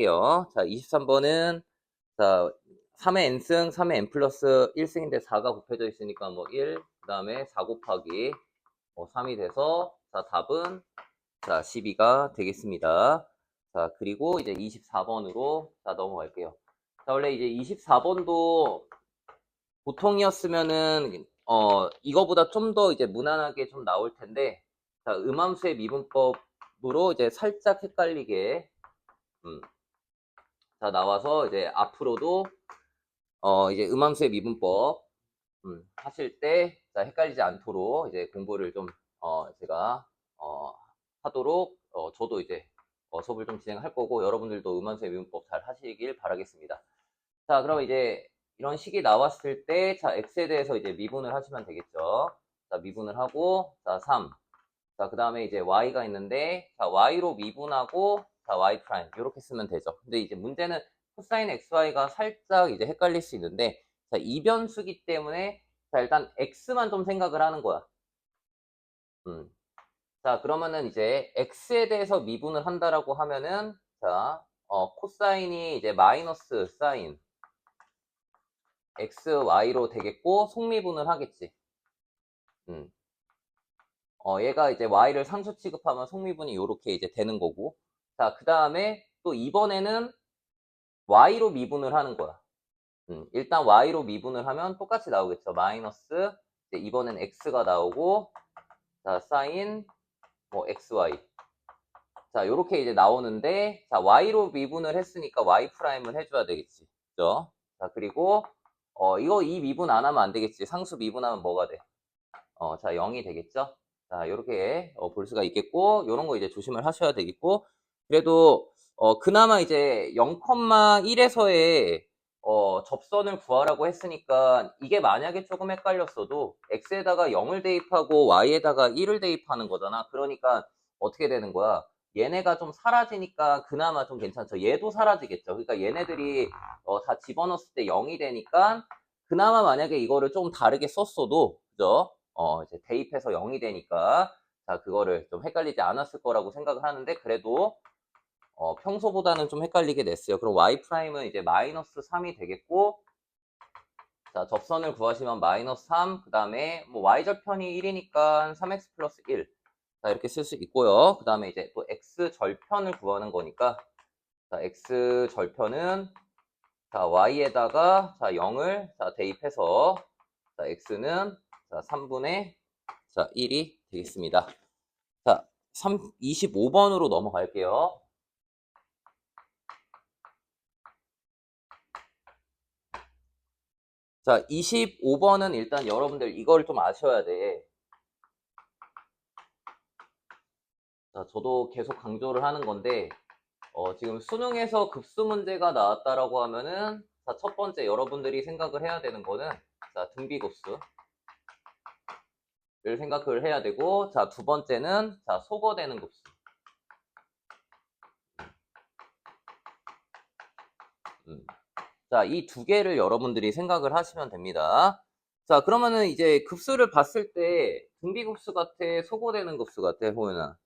할게요. 자, 23번은 자, 3의 n승, 3의 n 플러스 1승인데 4가 곱해져 있으니까 뭐 1, 그 다음에 4 곱하기 3이 돼서 자, 답은 자, 12가 되겠습니다. 자, 그리고 이제 24번으로 자, 넘어갈게요. 자, 원래 이제 24번도 보통이었으면은 이거보다 좀 더 이제 무난하게 좀 나올 텐데 자, 음함수의 미분법으로 이제 살짝 헷갈리게 자, 나와서 이제 앞으로도 이제 음함수의 미분법 하실 때 자, 헷갈리지 않도록 이제 공부를 좀 제가 하도록 저도 이제 수업을 좀 진행할 거고 여러분들도 음함수의 미분법 잘 하시길 바라겠습니다. 자, 그럼 이제 이런 식이 나왔을 때 자, x에 대해서 이제 미분을 하시면 되겠죠. 자, 미분을 하고 자, 3. 자, 그 다음에 이제 y가 있는데 자, y로 미분하고 자, y 프라임 이렇게 쓰면 되죠. 근데 이제 문제는 코사인 xy가 살짝 이제 헷갈릴 수 있는데 자, 이변수기 때문에 자, 일단 x만 좀 생각을 하는 거야. 자, 그러면은 이제 x에 대해서 미분을 한다라고 하면은 자, 코사인이 이제 마이너스 사인 xy로 되겠고 속미분을 하겠지. 음. 얘가 이제 y를 상수 취급하면 속미분이 이렇게 이제 되는 거고. 자, 그 다음에 또 이번에는 y로 미분을 하는 거야. 일단 y로 미분을 하면 똑같이 나오겠죠. 마이너스, 이제 이번엔 x가 나오고, 자, 사인, 뭐, xy. 자, 요렇게 이제 나오는데, 자, y로 미분을 했으니까 y 프라임을 해줘야 되겠지. 그죠? 자, 그리고, 이 미분 안 하면 안 되겠지. 상수 미분하면 뭐가 돼? 자, 0이 되겠죠? 자, 요렇게 볼 수가 있겠고, 요런 거 이제 조심을 하셔야 되겠고, 그래도, 그나마 이제 0,1에서의 접선을 구하라고 했으니까, 이게 만약에 조금 헷갈렸어도, x에다가 0을 대입하고 y에다가 1을 대입하는 거잖아. 그러니까, 어떻게 되는 거야? 얘네가 좀 사라지니까 그나마 좀 괜찮죠. 얘도 사라지겠죠. 그러니까 얘네들이 다 집어넣었을 때 0이 되니까, 그나마 만약에 이거를 좀 다르게 썼어도, 그죠? 이제 대입해서 0이 되니까 자, 그거를 좀 헷갈리지 않았을 거라고 생각을 하는데 그래도 평소보다는 좀 헷갈리게 됐어요. 그럼 y''은 이제 마이너스 3이 되겠고 자, 접선을 구하시면 마이너스 3, 그 다음에 뭐 y절편이 1이니까 3x 플러스 1 자, 이렇게 쓸 수 있고요. 그 다음에 이제 또 x절편을 구하는 거니까 자, x절편은 자, y에다가 자, 0을 자, 대입해서 자, x는 자, 3분의 자, 1이 되겠습니다. 자, 25번으로 넘어갈게요. 자, 25번은 일단 여러분들 이걸 좀 아셔야 돼. 자, 저도 계속 강조를 하는 건데, 지금 수능에서 급수 문제가 나왔다라고 하면은, 자, 첫 번째 여러분들이 생각을 해야 되는 거는, 자, 등비급수를 생각을 해야 되고, 자, 두 번째는, 자, 소거되는 급수. 자, 이 두 개를 여러분들이 생각을 하시면 됩니다. 자, 그러면은 이제 급수를 봤을 때 등비급수 같아, 소거되는 급수 같아, 호연아?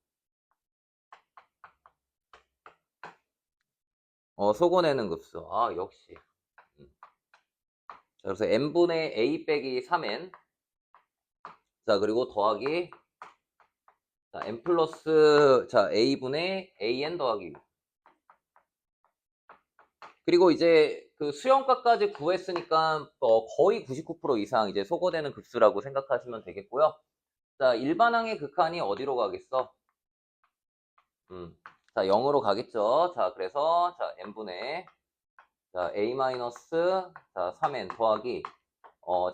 소거내는 급수. 아, 역시. 자, 그래서 n분의 a 빼기 3n. 자, 그리고 더하기 자, n 플러스 자, a분의 an 더하기 6. 그리고 이제 그 수영값까지 구했으니까 거의 99% 이상 이제 소거되는 급수라고 생각하시면 되겠고요. 자, 일반항의 극한이 어디로 가겠어? 자, 0으로 가겠죠. 자, 그래서 자, n분의 자, a 마이너스 자, 3n 더하기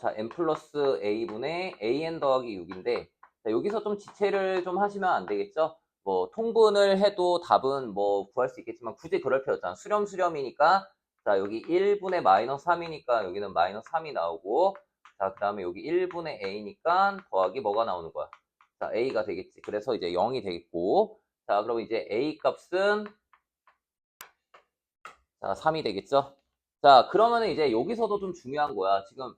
자, n 플러스 a분의 an 더하기 6인데 자, 여기서 좀 지체를 좀 하시면 안 되겠죠? 뭐 통분을 해도 답은 뭐 구할 수 있겠지만 굳이 그럴 필요 없잖아. 수렴이니까 자, 여기 1분의 마이너스 3이니까 여기는 마이너스 3이 나오고 자, 그 다음에 여기 1분의 a니까 더하기 뭐가 나오는 거야? 자, a가 되겠지. 그래서 이제 0이 되겠고 자, 그럼 이제 a 값은 자, 3이 되겠죠? 자, 그러면은 이제 여기서도 좀 중요한 거야. 지금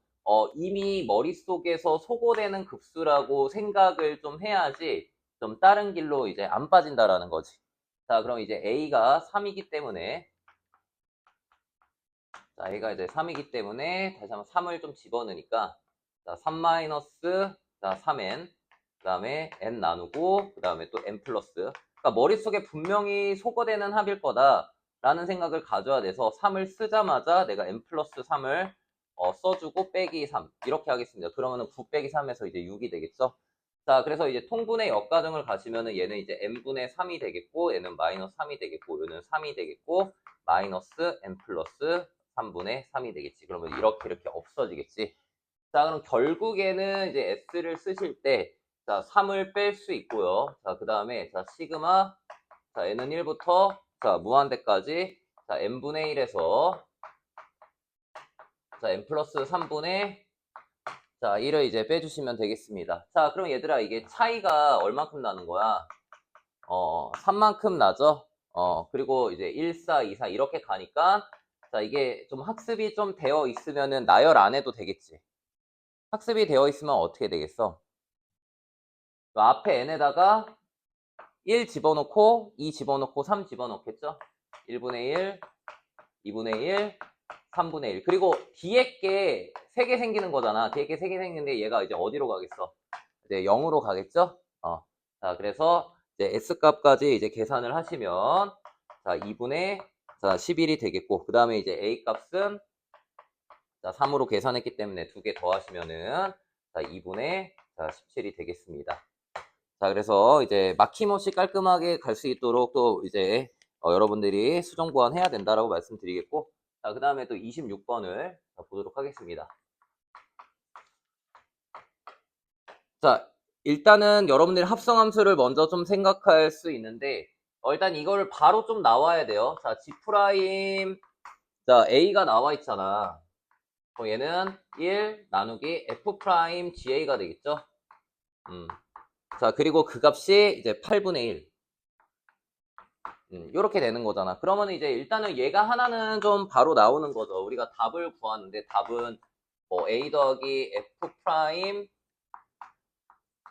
이미 머릿속에서 소거되는 급수라고 생각을 좀 해야지 좀 다른 길로 이제 안 빠진다라는 거지. 자, 그럼 이제 a가 3이기 때문에 자, 얘가 이제 3이기 때문에 다시 한번 3을 좀 집어넣으니까 자, 3 마이너스 자, 3n 그 다음에 n 나누고 그 다음에 또 n 플러스 그러니까 머릿속에 분명히 소거되는 합일 거다 라는 생각을 가져야 돼서 3을 쓰자마자 내가 n 플러스 3을 써주고 빼기 3 이렇게 하겠습니다. 그러면은 9 빼기 3에서 이제 6이 되겠죠. 자, 그래서 이제 통분의 역가정을 가시면은 얘는 이제 n분의 3이 되겠고 얘는 마이너스 3이 되겠고 얘는 3이 되겠고 마이너스 n 플러스 3분의 3이 되겠지. 그러면 이렇게 없어지겠지. 자, 그럼 결국에는 이제 s를 쓰실 때 자, 3을 뺄 수 있고요. 자, 그 다음에 자, 시그마 자, n은 1부터 자, 무한대까지 자, n분의 1에서 자, n 플러스 3분의 자, 1을 이제 빼주시면 되겠습니다. 자, 그럼 얘들아 이게 차이가 얼만큼 나는 거야? 3만큼 나죠? 그리고 이제 1, 4, 2, 4 이렇게 가니까 자, 이게 좀 학습이 좀 되어 있으면은 나열 안 해도 되겠지. 학습이 되어 있으면 어떻게 되겠어? 앞에 n에다가 1 집어넣고 2 집어넣고 3 집어넣겠죠? 1분의 1, 2분의 1, 3분의 1. 그리고 뒤에 게 3개 생기는 거잖아. 뒤에 게 3개 생기는데 얘가 이제 어디로 가겠어? 이제 0으로 가겠죠? 자, 그래서 이제 S 값까지 이제 계산을 하시면 자, 2분의 자, 11이 되겠고 그 다음에 이제 A 값은 자, 3으로 계산했기 때문에 2개 더하시면은 자, 2분의 자, 17이 되겠습니다. 자, 그래서 이제 막힘없이 깔끔하게 갈 수 있도록 또 이제 여러분들이 수정 보완해야 된다라고 말씀드리겠고 자, 그 다음에 또 26번을 보도록 하겠습니다. 자, 일단은 여러분들이 합성함수를 먼저 좀 생각할 수 있는데 일단 이거를 바로 좀 나와야 돼요. 자, G 프라임 자, A가 나와 있잖아. 그럼 얘는 1 나누기 F 프라임 GA가 되겠죠? 자, 그리고 그 값이 이제 8분의 1. 이렇게 되는 거잖아. 그러면 이제 일단은 얘가 하나는 좀 바로 나오는 거죠. 우리가 답을 구하는데 답은 뭐 A 더하기 F 프라임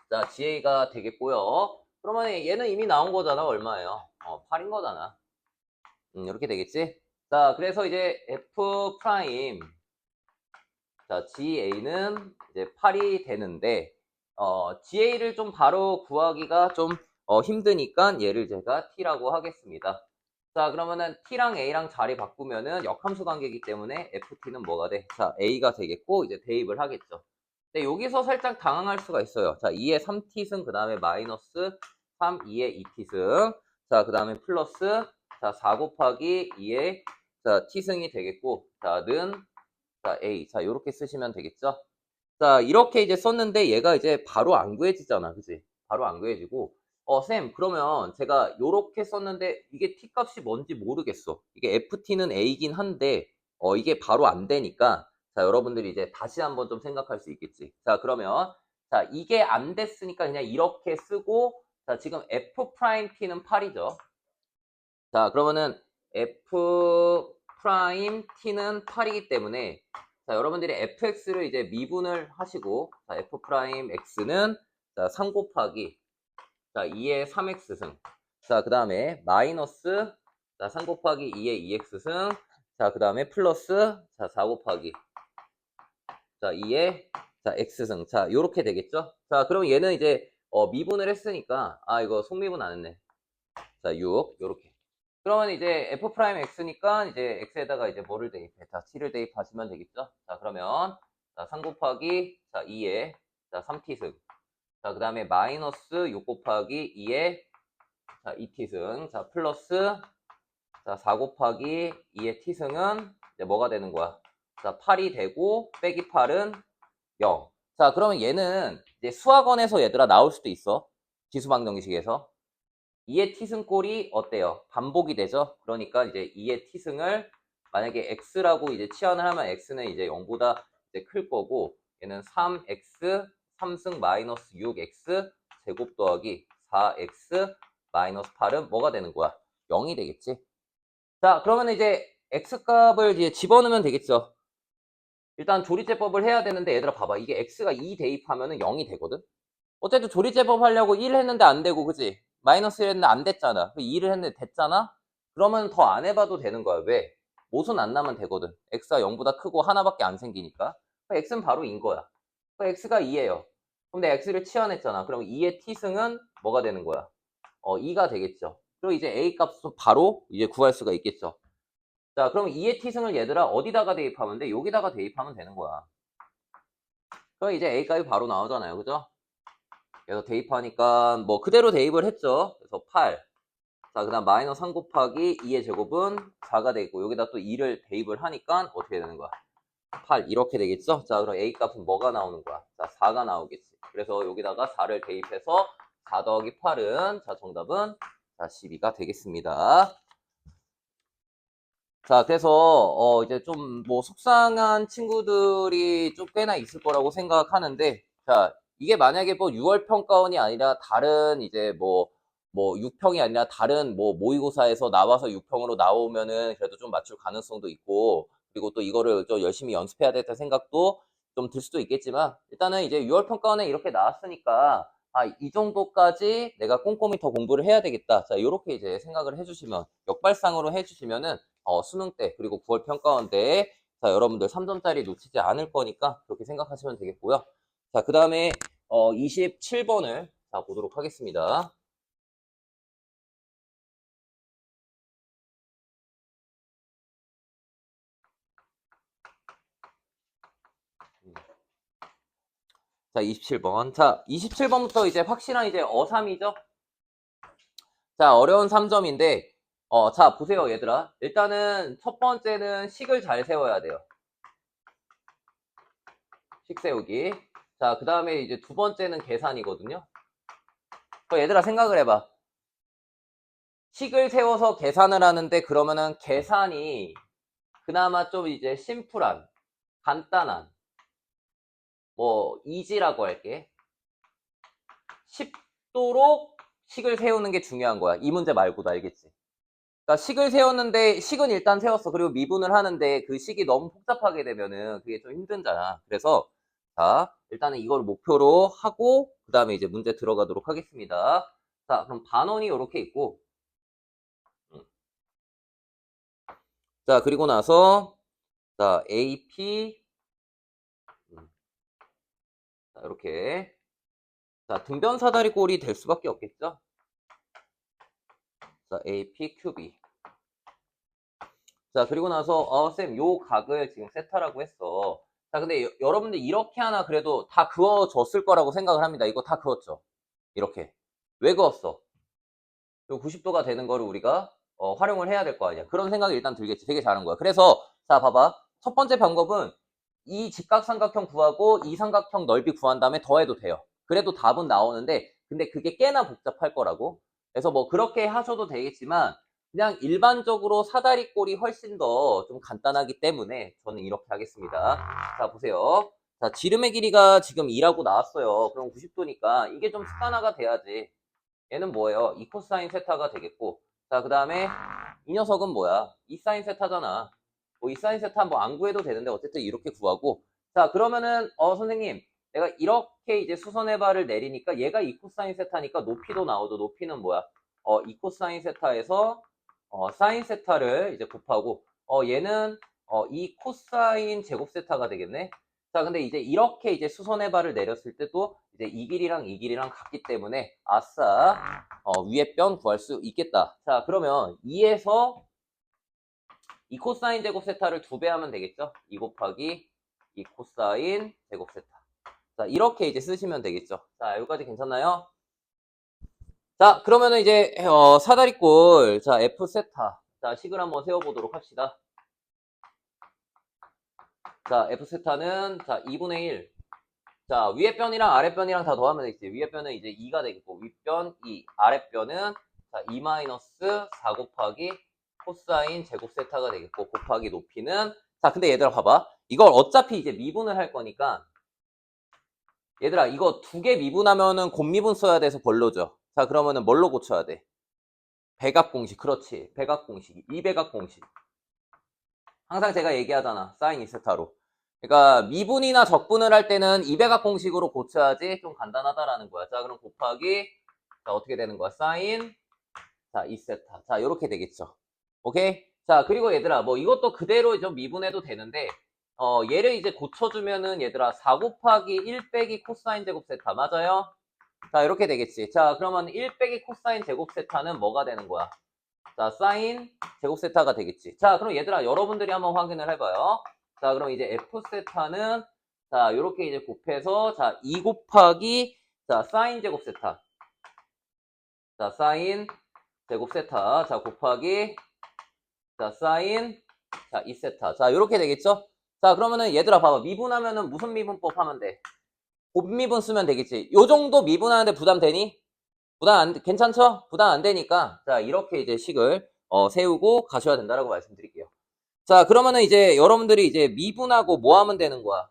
자, GA가 되겠고요. 그러면 얘는 이미 나온 거잖아. 얼마예요? 8인 거잖아. 이렇게 되겠지? 자, 그래서 이제 F 프라임 자, GA는 이제 8이 되는데 GA를 좀 바로 구하기가 좀 힘드니까 얘를 제가 T라고 하겠습니다. 자, 그러면은 T랑 A랑 자리 바꾸면은 역함수 관계이기 때문에 FT는 뭐가 돼? 자, A가 되겠고 이제 대입을 하겠죠. 근데 여기서 살짝 당황할 수가 있어요. 자, 2의 3T승 그 다음에 마이너스 3, 2의 2T승 자, 그 다음에 플러스 자, 4 곱하기 2의 자, T승이 되겠고 자, 는 자, A 자, 요렇게 쓰시면 되겠죠. 자, 이렇게 이제 썼는데 얘가 이제 바로 안 구해지잖아. 그지? 바로 안 구해지고 쌤, 그러면 제가 요렇게 썼는데 이게 T값이 뭔지 모르겠어. 이게 FT는 A이긴 한데 이게 바로 안 되니까 자, 여러분들이 이제 다시 한번 좀 생각할 수 있겠지. 자, 그러면 자, 이게 안 됐으니까 그냥 이렇게 쓰고 자, 지금 F 프라임 T는 8이죠. 자, 그러면은 F 프라임 T는 8이기 때문에 자, 여러분들이 fx를 이제 미분을 하시고 자, f 프라임 x는 자, 3 곱하기 자, 2의 3x승 자, 그 다음에 마이너스 자, 3 곱하기 2의 2x승 자, 그 다음에 플러스 자, 4 곱하기 자, 2의 자, x승 자, 요렇게 되겠죠? 자, 그럼 얘는 이제 미분을 했으니까 이거 속미분 안 했네. 자, 6 요렇게. 그러면 이제 f 프라임 x니까 이제 x에다가 이제 뭐를 대입해? 자, t를 대입하시면 되겠죠? 자, 그러면 자, 3 곱하기 자, 2에 자, 3t승. 자, 그 다음에 마이너스 6 곱하기 2에 자, 2t승. 자, 플러스 자, 4 곱하기 2의 t승은 이제 뭐가 되는 거야? 자, 8이 되고 빼기 8은 0. 자, 그러면 얘는 이제 수학원에서 얘들아 나올 수도 있어. 지수방정식에서. 2의 t승꼴이 어때요? 반복이 되죠? 그러니까 이제 2의 t승을 만약에 x라고 이제 치환을 하면 x는 이제 0보다 이제 클 거고 얘는 3x 3승 마이너스 6x 제곱 더하기 4x 마이너스 8은 뭐가 되는 거야? 0이 되겠지? 자, 그러면 이제 x값을 이제 집어넣으면 되겠죠? 일단 조리제법을 해야 되는데 얘들아 봐봐. 이게 x가 2 대입하면은 0이 되거든? 어쨌든 조리제법 하려고 1 했는데 안 되고, 그지? 마이너스 1 했는데 안 됐잖아. 2를 했는데 됐잖아? 그러면 더 안 해봐도 되는 거야. 왜? 모순 안 나면 되거든. x가 0보다 크고 하나밖에 안 생기니까. x는 바로 인 거야. x가 2예요. 그럼 내 x를 치환했잖아. 그럼 2의 t승은 뭐가 되는 거야? 2가 되겠죠. 그리고 이제 a 값은 바로 이제 구할 수가 있겠죠. 자, 그럼 2의 t승을 얘들아 어디다가 대입하면 돼? 여기다가 대입하면 되는 거야. 그럼 이제 a 값이 바로 나오잖아요. 그죠? 그래서 대입하니까 뭐 그대로 대입을 했죠. 그래서 8. 자, 그 다음 마이너스 3 곱하기 2의 제곱은 4가 되고 여기다 또 2를 대입을 하니까 어떻게 되는 거야? 8 이렇게 되겠죠? 자, 그럼 a 값은 뭐가 나오는 거야? 자, 4가 나오겠지. 그래서 여기다가 4를 대입해서 4 더하기 8은 자, 정답은 자, 12가 되겠습니다. 자, 그래서 이제 좀 뭐 속상한 친구들이 좀 꽤나 있을 거라고 생각하는데, 자, 이게 만약에 뭐 6월 평가원이 아니라 다른 이제 뭐 6평이 아니라 다른 뭐 모의고사에서 나와서 6평으로 나오면은 그래도 좀 맞출 가능성도 있고, 그리고 또 이거를 좀 열심히 연습해야 되겠다 생각도 좀 들 수도 있겠지만, 일단은 이제 6월 평가원에 이렇게 나왔으니까 아, 이 정도까지 내가 꼼꼼히 더 공부를 해야 되겠다. 자, 요렇게 이제 생각을 해주시면, 역발상으로 해주시면은, 수능 때, 그리고 9월 평가원 때에, 자, 여러분들 3점짜리 놓치지 않을 거니까, 그렇게 생각하시면 되겠고요. 자, 그 다음에, 27번을, 자, 보도록 하겠습니다. 자, 27번. 자, 27번부터 이제 확실한 이제 어삼이죠? 자, 어려운 3점인데, 자, 보세요, 얘들아. 일단은 첫 번째는 식을 잘 세워야 돼요. 식 세우기. 자, 그 다음에 이제 두 번째는 계산이거든요. 얘들아 생각을 해봐. 식을 세워서 계산을 하는데 그러면은 계산이 그나마 좀 이제 심플한, 간단한, 뭐 이지라고 할게. 쉽도록 식을 세우는 게 중요한 거야. 이 문제 말고도 알겠지? 그러니까 식을 세웠는데 식은 일단 세웠어. 그리고 미분을 하는데 그 식이 너무 복잡하게 되면은 그게 좀 힘들잖아. 그래서 자, 일단은 이걸 목표로 하고 그 다음에 이제 문제 들어가도록 하겠습니다. 자, 그럼 반원이 이렇게 있고 자, 그리고 나서 자, AP 자, 이렇게 자, 등변 사다리 꼴이 될 수밖에 없겠죠? 자, AP, QB. 자, 그리고 나서 쌤, 요 각을 지금 세타라고 했어. 자, 근데 여러분들 이렇게 하나 그래도 다 그어줬을 거라고 생각을 합니다. 이거 다 그었죠? 이렇게. 왜 그었어? 요 90도가 되는 거를 우리가 활용을 해야 될 거 아니야. 그런 생각이 일단 들겠지. 되게 잘한 거야. 그래서 자, 봐봐. 첫 번째 방법은 이 직각삼각형 구하고 이 삼각형 넓이 구한 다음에 더해도 돼요. 그래도 답은 나오는데 근데 그게 꽤나 복잡할 거라고. 그래서 뭐 그렇게 하셔도 되겠지만 그냥 일반적으로 사다리꼴이 훨씬 더 좀 간단하기 때문에 저는 이렇게 하겠습니다. 자, 보세요. 자, 지름의 길이가 지금 2라고 나왔어요. 그럼 90도니까 이게 좀 습관화가 돼야지. 얘는 뭐예요? 2 코사인 세타가 되겠고 자, 그 다음에 이 녀석은 뭐야? 2 사인 세타잖아. 뭐 2 사인 세타 뭐 안 구해도 되는데 어쨌든 이렇게 구하고 자, 그러면은 선생님 내가 이렇게 이제 수선의 발을 내리니까 얘가 2 코사인 세타니까 높이도 나오죠. 높이는 뭐야? 2 코사인 세타에서 사인 세타를 이제 곱하고 얘는 2 코사인 제곱 세타가 되겠네. 자, 근데 이제 이렇게 이제 수선의 발을 내렸을 때도 이제 이 길이랑 같기 때문에 아싸 위에 변 구할 수 있겠다. 자, 그러면 2에서 2 코사인 제곱 세타를 2배 하면 되겠죠? 2 곱하기 2 코사인 제곱 세타. 자, 이렇게 이제 쓰시면 되겠죠. 자, 여기까지 괜찮나요? 자, 그러면은 이제 사다리꼴 자, F 세타. 자, 식을 한번 세워보도록 합시다. 자, F 세타는 자, 2분의 1. 자, 위에 변이랑 아래 변이랑 다 더하면 되겠지. 위에 변은 이제 2가 되겠고, 윗변 2, 아래 변은 자, 2-4 곱하기 코사인 제곱 세타가 되겠고, 곱하기 높이는 자, 근데 얘들아 봐봐. 이걸 어차피 이제 미분을 할 거니까 얘들아 이거 두 개 미분하면은 곱미분 써야 돼서 벌로죠. 자, 그러면은 뭘로 고쳐야 돼? 배각 공식. 그렇지. 배각 공식. 이 배각 공식. 항상 제가 얘기하잖아. 사인 2세타로. 그러니까 미분이나 적분을 할 때는 이 배각 공식으로 고쳐야지 좀 간단하다라는 거야. 자, 그럼 곱하기 자, 어떻게 되는 거야? 사인 자, 2세타. 자, 요렇게 되겠죠. 오케이? 자, 그리고 얘들아, 뭐 이것도 그대로 좀 미분해도 되는데, 얘를 이제 고쳐주면은 얘들아, 4 곱하기 1 빼기 코사인 제곱 세타, 맞아요? 자, 이렇게 되겠지. 자, 그러면 1 빼기 코사인 제곱 세타는 뭐가 되는 거야? 자, 사인 제곱 세타가 되겠지. 자, 그럼 얘들아, 여러분들이 한번 확인을 해봐요. 자, 그럼 이제 F 세타는, 자, 요렇게 이제 곱해서, 자, 2 곱하기, 자, 사인 제곱 세타. 자, 사인 제곱 세타. 자, 곱하기, 자, 사인, 자, 2세타. 자, 요렇게 되겠죠? 자, 그러면은 얘들아, 봐봐. 미분하면은 무슨 미분법 하면 돼? 곱미분 쓰면 되겠지. 요 정도 미분하는데 부담되니? 괜찮죠? 부담 안 되니까, 자, 이렇게 이제 식을, 세우고 가셔야 된다라고 말씀드릴게요. 자, 그러면은 이제 여러분들이 이제 미분하고 뭐 하면 되는 거야?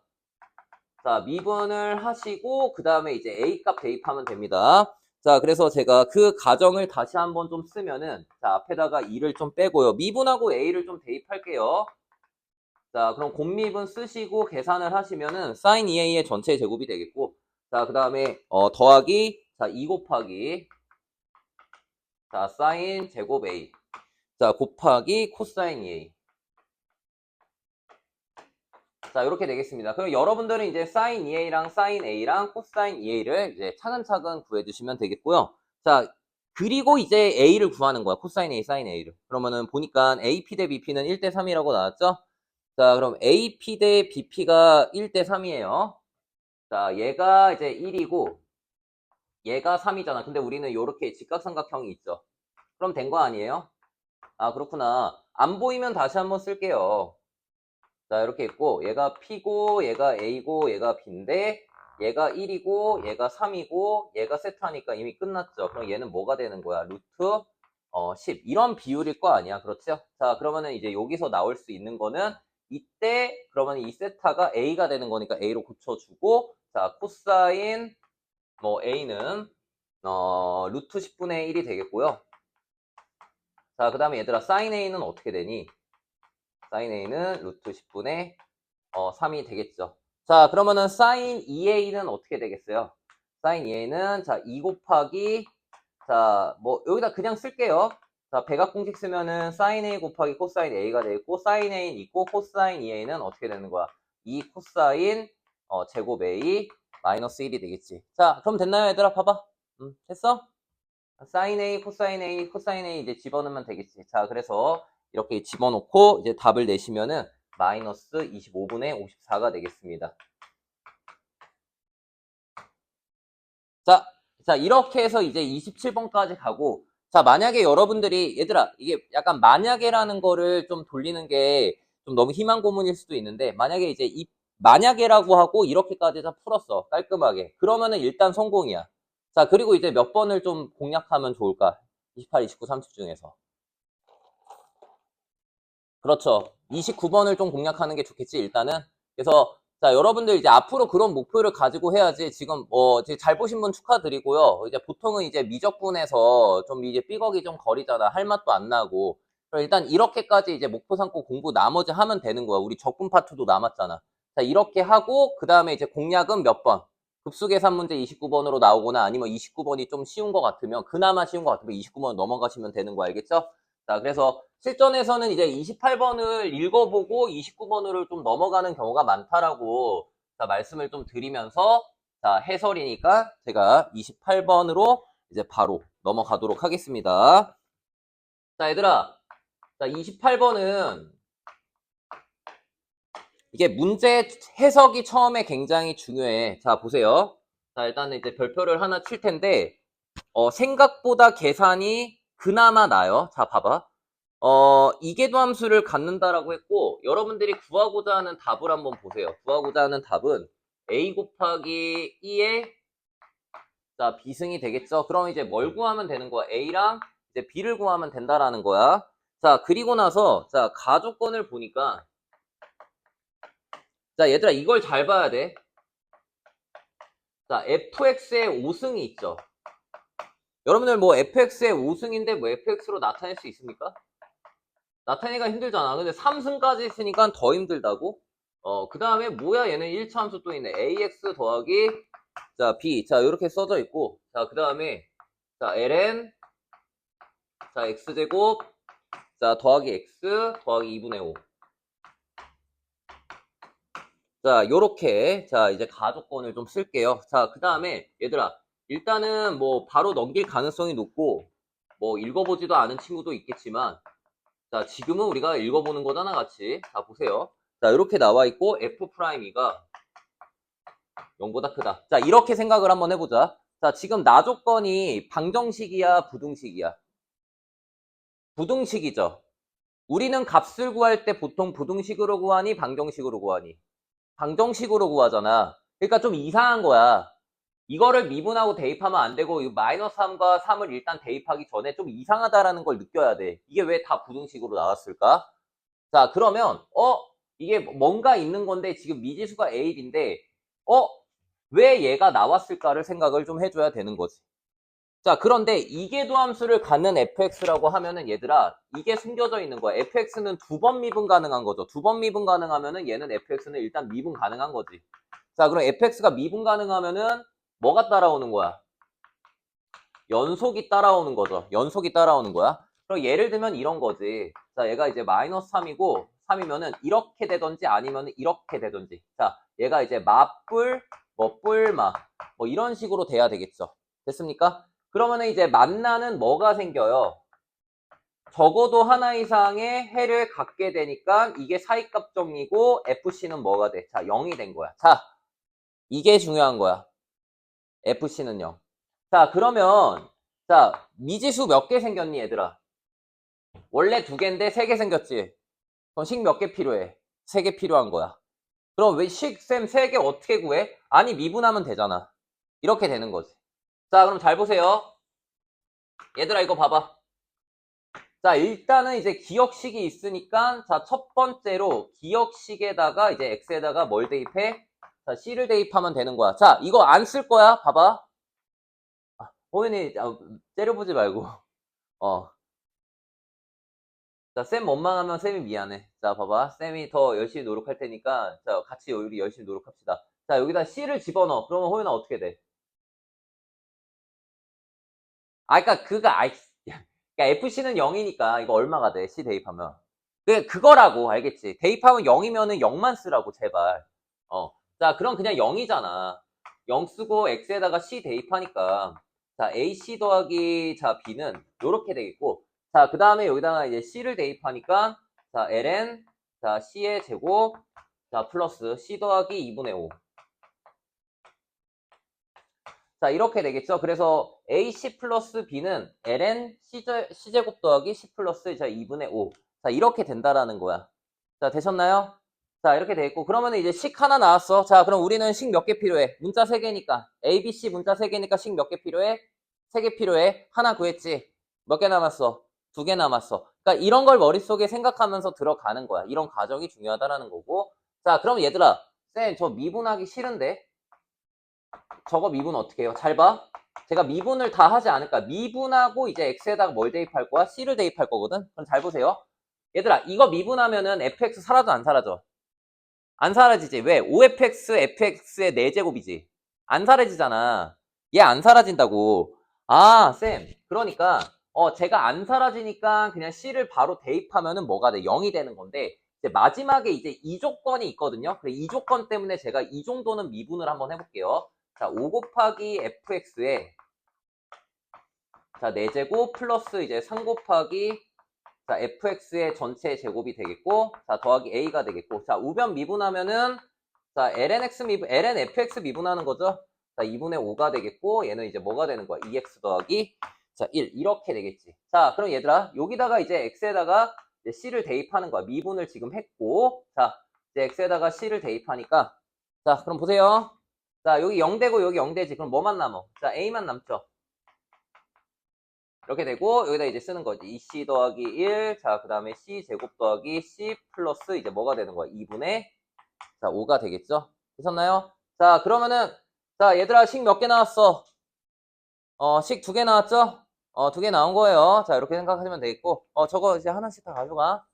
자, 미분을 하시고, 그 다음에 이제 A 값 대입하면 됩니다. 자, 그래서 제가 그 가정을 다시 한번 좀 쓰면은, 자, 앞에다가 2를 좀 빼고요. 미분하고 A를 좀 대입할게요. 자, 그럼 곱미분 쓰시고 계산을 하시면은, sin 2A의 전체 제곱이 되겠고, 자, 그 다음에, 더하기, 자, 2 곱하기, 자, sin 제곱 A. 자, 곱하기 코사인 2A. 자, 이렇게 되겠습니다. 그럼 여러분들은 이제 sin 2A랑 sin A랑 코사인 2A를 이제 차근차근 구해주시면 되겠고요. 자, 그리고 이제 A를 구하는 거야. 코사인 A, sin A를. 그러면은 보니까 AP 대 BP는 1대 3이라고 나왔죠? 자, 그럼 AP 대 BP가 1대 3이에요. 자, 얘가 이제 1이고, 얘가 3이잖아. 근데 우리는 이렇게 직각삼각형이 있죠. 그럼 된 거 아니에요? 아, 그렇구나. 안 보이면 다시 한번 쓸게요. 자, 이렇게 있고, 얘가 P고, 얘가 A고, 얘가 B인데, 얘가 1이고, 얘가 3이고, 얘가 세타니까 이미 끝났죠. 그럼 얘는 뭐가 되는 거야? 루트 10. 이런 비율일 거 아니야. 그렇죠? 자, 그러면은 이제 여기서 나올 수 있는 거는 이때, 그러면 이 세타가 A가 되는 거니까 A로 고쳐주고, 자, 코사인, 뭐, A는, 루트 10분의 1이 되겠고요. 자, 그 다음에 얘들아, 사인 A는 어떻게 되니? 사인 A는 루트 10분의 3이 되겠죠. 자, 그러면은 sin 2a는 어떻게 되겠어요? sin 2a는 자, 2 곱하기 자, 뭐 여기다 그냥 쓸게요. 자, 백악공식 쓰면은 sin a 곱하기 코사인 a가 되겠고 sin a 있고 코사인 2a는 어떻게 되는 거야? 2 코사인 제곱 a 마이너스 1이 되겠지. 자, 그럼 됐나요, 얘들아? 봐봐. 됐어? sin a, 코사인 a, 코사인 a 이제 집어넣으면 되겠지. 자, 그래서 이렇게 집어넣고 이제 답을 내시면은 마이너스 25분의 54가 되겠습니다. 자, 이렇게 해서 이제 27번까지 가고, 자, 만약에 여러분들이, 얘들아, 이게 약간 만약에라는 거를 좀 돌리는 게 좀 너무 희망 고문일 수도 있는데, 만약에 이제 만약에라고 하고 이렇게까지 다 풀었어. 깔끔하게. 그러면은 일단 성공이야. 자, 그리고 이제 몇 번을 좀 공략하면 좋을까? 28, 29, 30 중에서. 그렇죠. 29번을 좀 공략하는 게 좋겠지, 일단은. 그래서, 자, 여러분들 이제 앞으로 그런 목표를 가지고 해야지, 지금, 이제 잘 보신 분 축하드리고요. 이제 보통은 이제 미적분에서 좀 이제 삐걱이 좀 거리잖아. 할 맛도 안 나고. 그럼 일단 이렇게까지 이제 목표 삼고 공부 나머지 하면 되는 거야. 우리 적분 파트도 남았잖아. 자, 이렇게 하고, 그 다음에 이제 공략은 몇 번? 급수계산 문제 29번으로 나오거나 아니면 29번이 좀 쉬운 것 같으면, 그나마 쉬운 것 같으면 29번 넘어가시면 되는 거 알겠죠? 자, 그래서 실전에서는 이제 28번을 읽어보고 29번으로 좀 넘어가는 경우가 많다라고 자, 말씀을 좀 드리면서 자, 해설이니까 제가 28번으로 이제 바로 넘어가도록 하겠습니다. 자, 얘들아. 자, 28번은 이게 문제 해석이 처음에 굉장히 중요해. 자, 보세요. 자, 일단은 이제 별표를 하나 칠 텐데 생각보다 계산이 그나마 나요. 자, 봐봐. 이계도 함수를 갖는다라고 했고, 여러분들이 구하고자 하는 답을 한번 보세요. 구하고자 하는 답은 a 곱하기 2의 자, 비승이 되겠죠? 그럼 이제 뭘 구하면 되는 거야? a랑 이제 b를 구하면 된다라는 거야. 자, 그리고 나서 자, 가조건을 보니까 자, 얘들아 이걸 잘 봐야 돼. 자, fx의 5승이 있죠. 여러분들 뭐 fx의 5승인데 뭐 fx로 나타낼 수 있습니까? 나타내기가 힘들잖아. 근데 3승까지 있으니까 더 힘들다고? 그 다음에 뭐야 얘는 1차 함수 또 있네. ax 더하기 자 b 자 이렇게 써져 있고 자 그 다음에 자 ln 자 x제곱 자, 더하기 x 더하기 2분의 5. 자, 요렇게, 자, 이제 가조건을 좀 쓸게요. 자, 그 다음에, 얘들아, 일단은 뭐, 바로 넘길 가능성이 높고, 뭐, 읽어보지도 않은 친구도 있겠지만, 자, 지금은 우리가 읽어보는 거잖아, 같이. 자, 보세요. 자, 이렇게 나와 있고, F'E가 0보다 크다. 자, 이렇게 생각을 한번 해보자. 자, 지금 나 조건이 방정식이야, 부등식이야? 부등식이죠. 우리는 값을 구할 때 보통 부등식으로 구하니, 방정식으로 구하니? 방정식으로 구하잖아. 그러니까 좀 이상한 거야. 이거를 미분하고 대입하면 안 되고, 이 마이너스 3과 3을 일단 대입하기 전에 좀 이상하다라는 걸 느껴야 돼. 이게 왜 다 부등식으로 나왔을까? 자, 그러면, 이게 뭔가 있는 건데, 지금 미지수가 A인데, 왜 얘가 나왔을까를 생각을 좀 해줘야 되는 거지. 자, 그런데 이계도함수를 갖는 fx라고 하면은 얘들아, 이게 숨겨져 있는 거야. fx는 두 번 미분 가능한 거죠. 두 번 미분 가능하면은 얘는 fx는 일단 미분 가능한 거지. 자, 그럼 fx가 미분 가능하면은 뭐가 따라오는 거야? 연속이 따라오는 거죠. 연속이 따라오는 거야. 그럼 예를 들면 이런 거지. 자, 얘가 이제 마이너스 3이고 3이면은 이렇게 되던지 아니면 이렇게 되던지. 자, 얘가 이제 마뿔, 뭐 뿔마, 뭐 이런 식으로 돼야 되겠죠. 됐습니까? 그러면은 이제 만나는 뭐가 생겨요? 적어도 하나 이상의 해를 갖게 되니까 이게 사이값 정리고 FC는 뭐가 돼? 자, 0이 된 거야. 자, 이게 중요한 거야. FC는 0. 자, 그러면 자, 미지수 몇 개 생겼니, 얘들아? 원래 두 개인데 세 개 생겼지? 그럼 식 몇 개 필요해? 세 개 필요한 거야. 그럼 왜 식쌤 세 개 어떻게 구해? 아니, 미분하면 되잖아. 이렇게 되는 거지. 자, 그럼 잘 보세요. 얘들아, 이거 봐봐. 자, 일단은 이제 기억식이 있으니까, 자, 첫 번째로 기억식에다가 이제 x에다가 뭘 대입해? 자, c를 대입하면 되는 거야. 자, 이거 안 쓸 거야. 봐봐. 호연이, 째려보지 말고. 어. 자, 쌤 원망하면 쌤이 미안해. 자, 봐봐. 쌤이 더 열심히 노력할 테니까, 자, 같이 우리 열심히 노력합시다. 자, 여기다 c를 집어넣어. 그러면 호연아 어떻게 돼? 그니까 그러니까 FC는 0이니까 이거 얼마가 돼? C 대입하면. 그거라고, 알겠지? 대입하면 0이면은 0만 쓰라고, 제발. 자, 그럼 그냥 0이잖아. 0 쓰고 X에다가 C 대입하니까. 자, AC 더하기, 자, B는 요렇게 되겠고. 자, 그 다음에 여기다가 이제 C를 대입하니까. 자, ln, 자, C의 제곱, 자, 플러스 C 더하기 2분의 5. 자, 이렇게 되겠죠? 그래서 AC 플러스 B는 ln C제곱 더하기 C 플러스 자, 2분의 5. 자, 이렇게 된다라는 거야. 자, 되셨나요? 자, 이렇게 돼 있고. 그러면 이제 식 하나 나왔어. 자, 그럼 우리는 식 몇 개 필요해? 문자 3개니까. A, B, C 문자 3개니까 식 몇 개 필요해? 3개 필요해. 하나 구했지? 몇 개 남았어? 2개 남았어. 그러니까 이런 걸 머릿속에 생각하면서 들어가는 거야. 이런 과정이 중요하다라는 거고. 자, 그럼 얘들아. 쌤, 저 미분하기 싫은데? 저거 미분 어떻게 해요? 잘 봐. 제가 미분을 다 하지 않을까. 미분하고 이제 x에다가 뭘 대입할 거야? c를 대입할 거거든. 그럼 잘 보세요. 얘들아, 이거 미분하면은 fx 사라져 안 사라져? 안 사라지지. 왜? 5fx fx의 4제곱이지. 안 사라지잖아. 얘 안 사라진다고. 아, 쌤. 그러니까 제가 안 사라지니까 그냥 c를 바로 대입하면은 뭐가 돼? 0이 되는 건데 이제 마지막에 이제 이 조건이 있거든요. 그래, 이 조건 때문에 제가 이 정도는 미분을 한번 해볼게요. 자, 5 곱하기 fx에 자, 4제곱 플러스 이제 3 곱하기 자, fx의 전체 제곱이 되겠고 자, 더하기 a가 되겠고 자, 우변 미분하면은 자, ln fx 미분하는 거죠. 자, 2분의 5가 되겠고 얘는 이제 뭐가 되는 거야? 2x 더하기 자, 1 이렇게 되겠지. 자, 그럼 얘들아 여기다가 이제 x에다가 이제 c를 대입하는 거야. 미분을 지금 했고 자, 이제 x에다가 c를 대입하니까 자, 그럼 보세요. 자, 여기 0되고 여기 0되지. 그럼 뭐만 남어? 자, a만 남죠. 이렇게 되고 여기다 이제 쓰는 거지. 2c 더하기 1. 자, 그 다음에 c 제곱 더하기 c 플러스 이제 뭐가 되는 거야? 2분의 자, 5가 되겠죠? 되셨나요? 자, 그러면은 자, 얘들아 식 몇 개 나왔어? 식 2개 나왔죠? 2개 나온 거예요. 자, 이렇게 생각하시면 되겠고 저거 이제 하나씩 다 가져가.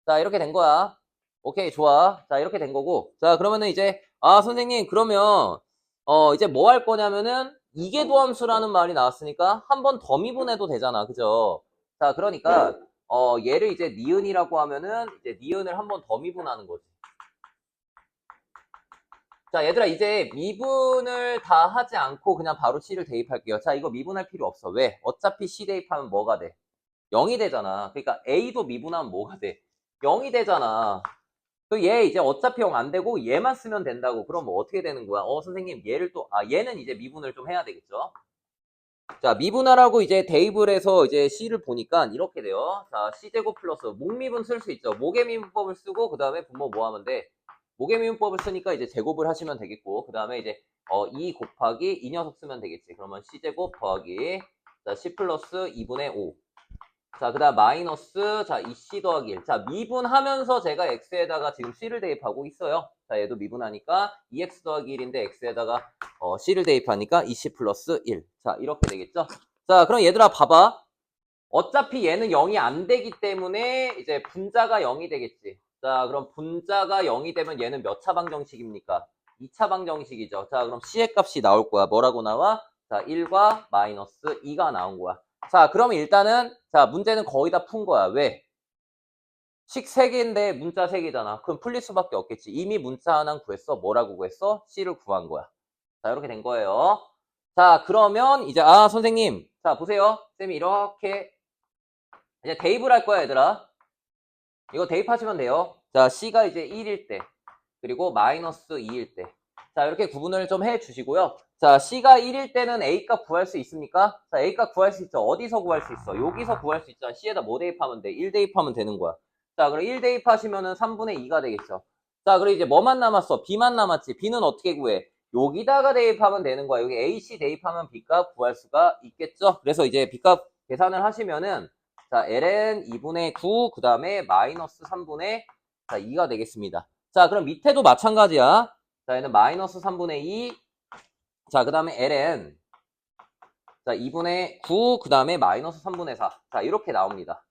자, 이렇게 된 거야. 오케이, 좋아. 자, 이렇게 된 거고. 자, 그러면은 이제 선생님 그러면 이제 뭐 할 거냐면은 이계도함수라는 말이 나왔으니까 한 번 더 미분해도 되잖아. 그죠? 자, 그러니까 얘를 이제 니은이라고 하면은 이제 니은을 한 번 더 미분하는 거지. 자, 얘들아, 이제 미분을 다 하지 않고 그냥 바로 C를 대입할게요. 자, 이거 미분할 필요 없어. 왜? 어차피 C 대입하면 뭐가 돼? 0이 되잖아. 그러니까 A도 미분하면 뭐가 돼? 0이 되잖아. 그 얘 이제 어차피 0 안 되고 얘만 쓰면 된다고. 그럼 뭐 어떻게 되는 거야? 선생님, 얘를 또, 얘는 이제 미분을 좀 해야 되겠죠? 자, 미분하라고 이제 대입을 해서 이제 C를 보니까 이렇게 돼요. 자, C제곱 플러스 목미분 쓸 수 있죠. 목의미분법을 쓰고, 그 다음에 분모 뭐 하면 돼? 목의미분법을 쓰니까 이제 제곱을 하시면 되겠고, 그 다음에 이제, 2 곱하기 이 녀석 쓰면 되겠지. 그러면 C제곱 더하기, 자, C 플러스 2분의 5. 자, 그 다음 마이너스, 자, 2C 더하기 1. 자, 미분하면서 제가 X에다가 지금 C를 대입하고 있어요. 자, 얘도 미분하니까 2X 더하기 1인데 X에다가 C를 대입하니까 2C 플러스 1. 자, 이렇게 되겠죠? 자, 그럼 얘들아 봐봐. 어차피 얘는 0이 안 되기 때문에 이제 분자가 0이 되겠지. 자, 그럼 분자가 0이 되면 얘는 몇 차 방정식입니까? 2차 방정식이죠. 자, 그럼 C의 값이 나올 거야. 뭐라고 나와? 자, 1과 마이너스 2가 나온 거야. 자, 그러면 일단은, 자, 문제는 거의 다 푼 거야. 왜? 식 3개인데 문자 3개잖아. 그럼 풀릴 수밖에 없겠지. 이미 문자 하나 구했어. 뭐라고 구했어? C를 구한 거야. 자, 이렇게 된 거예요. 자, 그러면 이제, 선생님. 자, 보세요. 쌤이 이렇게, 이제 대입을 할 거야, 얘들아. 이거 대입하시면 돼요. 자, C가 이제 1일 때, 그리고 마이너스 2일 때. 자, 이렇게 구분을 좀 해 주시고요. 자, C가 1일 때는 A값 구할 수 있습니까? 자, A값 구할 수 있죠. 어디서 구할 수 있어? 여기서 구할 수 있잖아. C에다 뭐 대입하면 돼? 1 대입하면 되는 거야. 자, 그럼 1 대입하시면은 3분의 2가 되겠죠. 자, 그리고 이제 뭐만 남았어? B만 남았지. B는 어떻게 구해? 여기다가 대입하면 되는 거야. 여기 AC 대입하면 B값 구할 수가 있겠죠? 그래서 이제 B값 계산을 하시면은 자, ln 2분의 9, 그 다음에 마이너스 3분의 2가 되겠습니다. 자, 그럼 밑에도 마찬가지야. 자, 얘는 마이너스 3분의 2. 자, 그 다음에 ln. 자, 2분의 9, 그 다음에 마이너스 3분의 4. 자, 이렇게 나옵니다.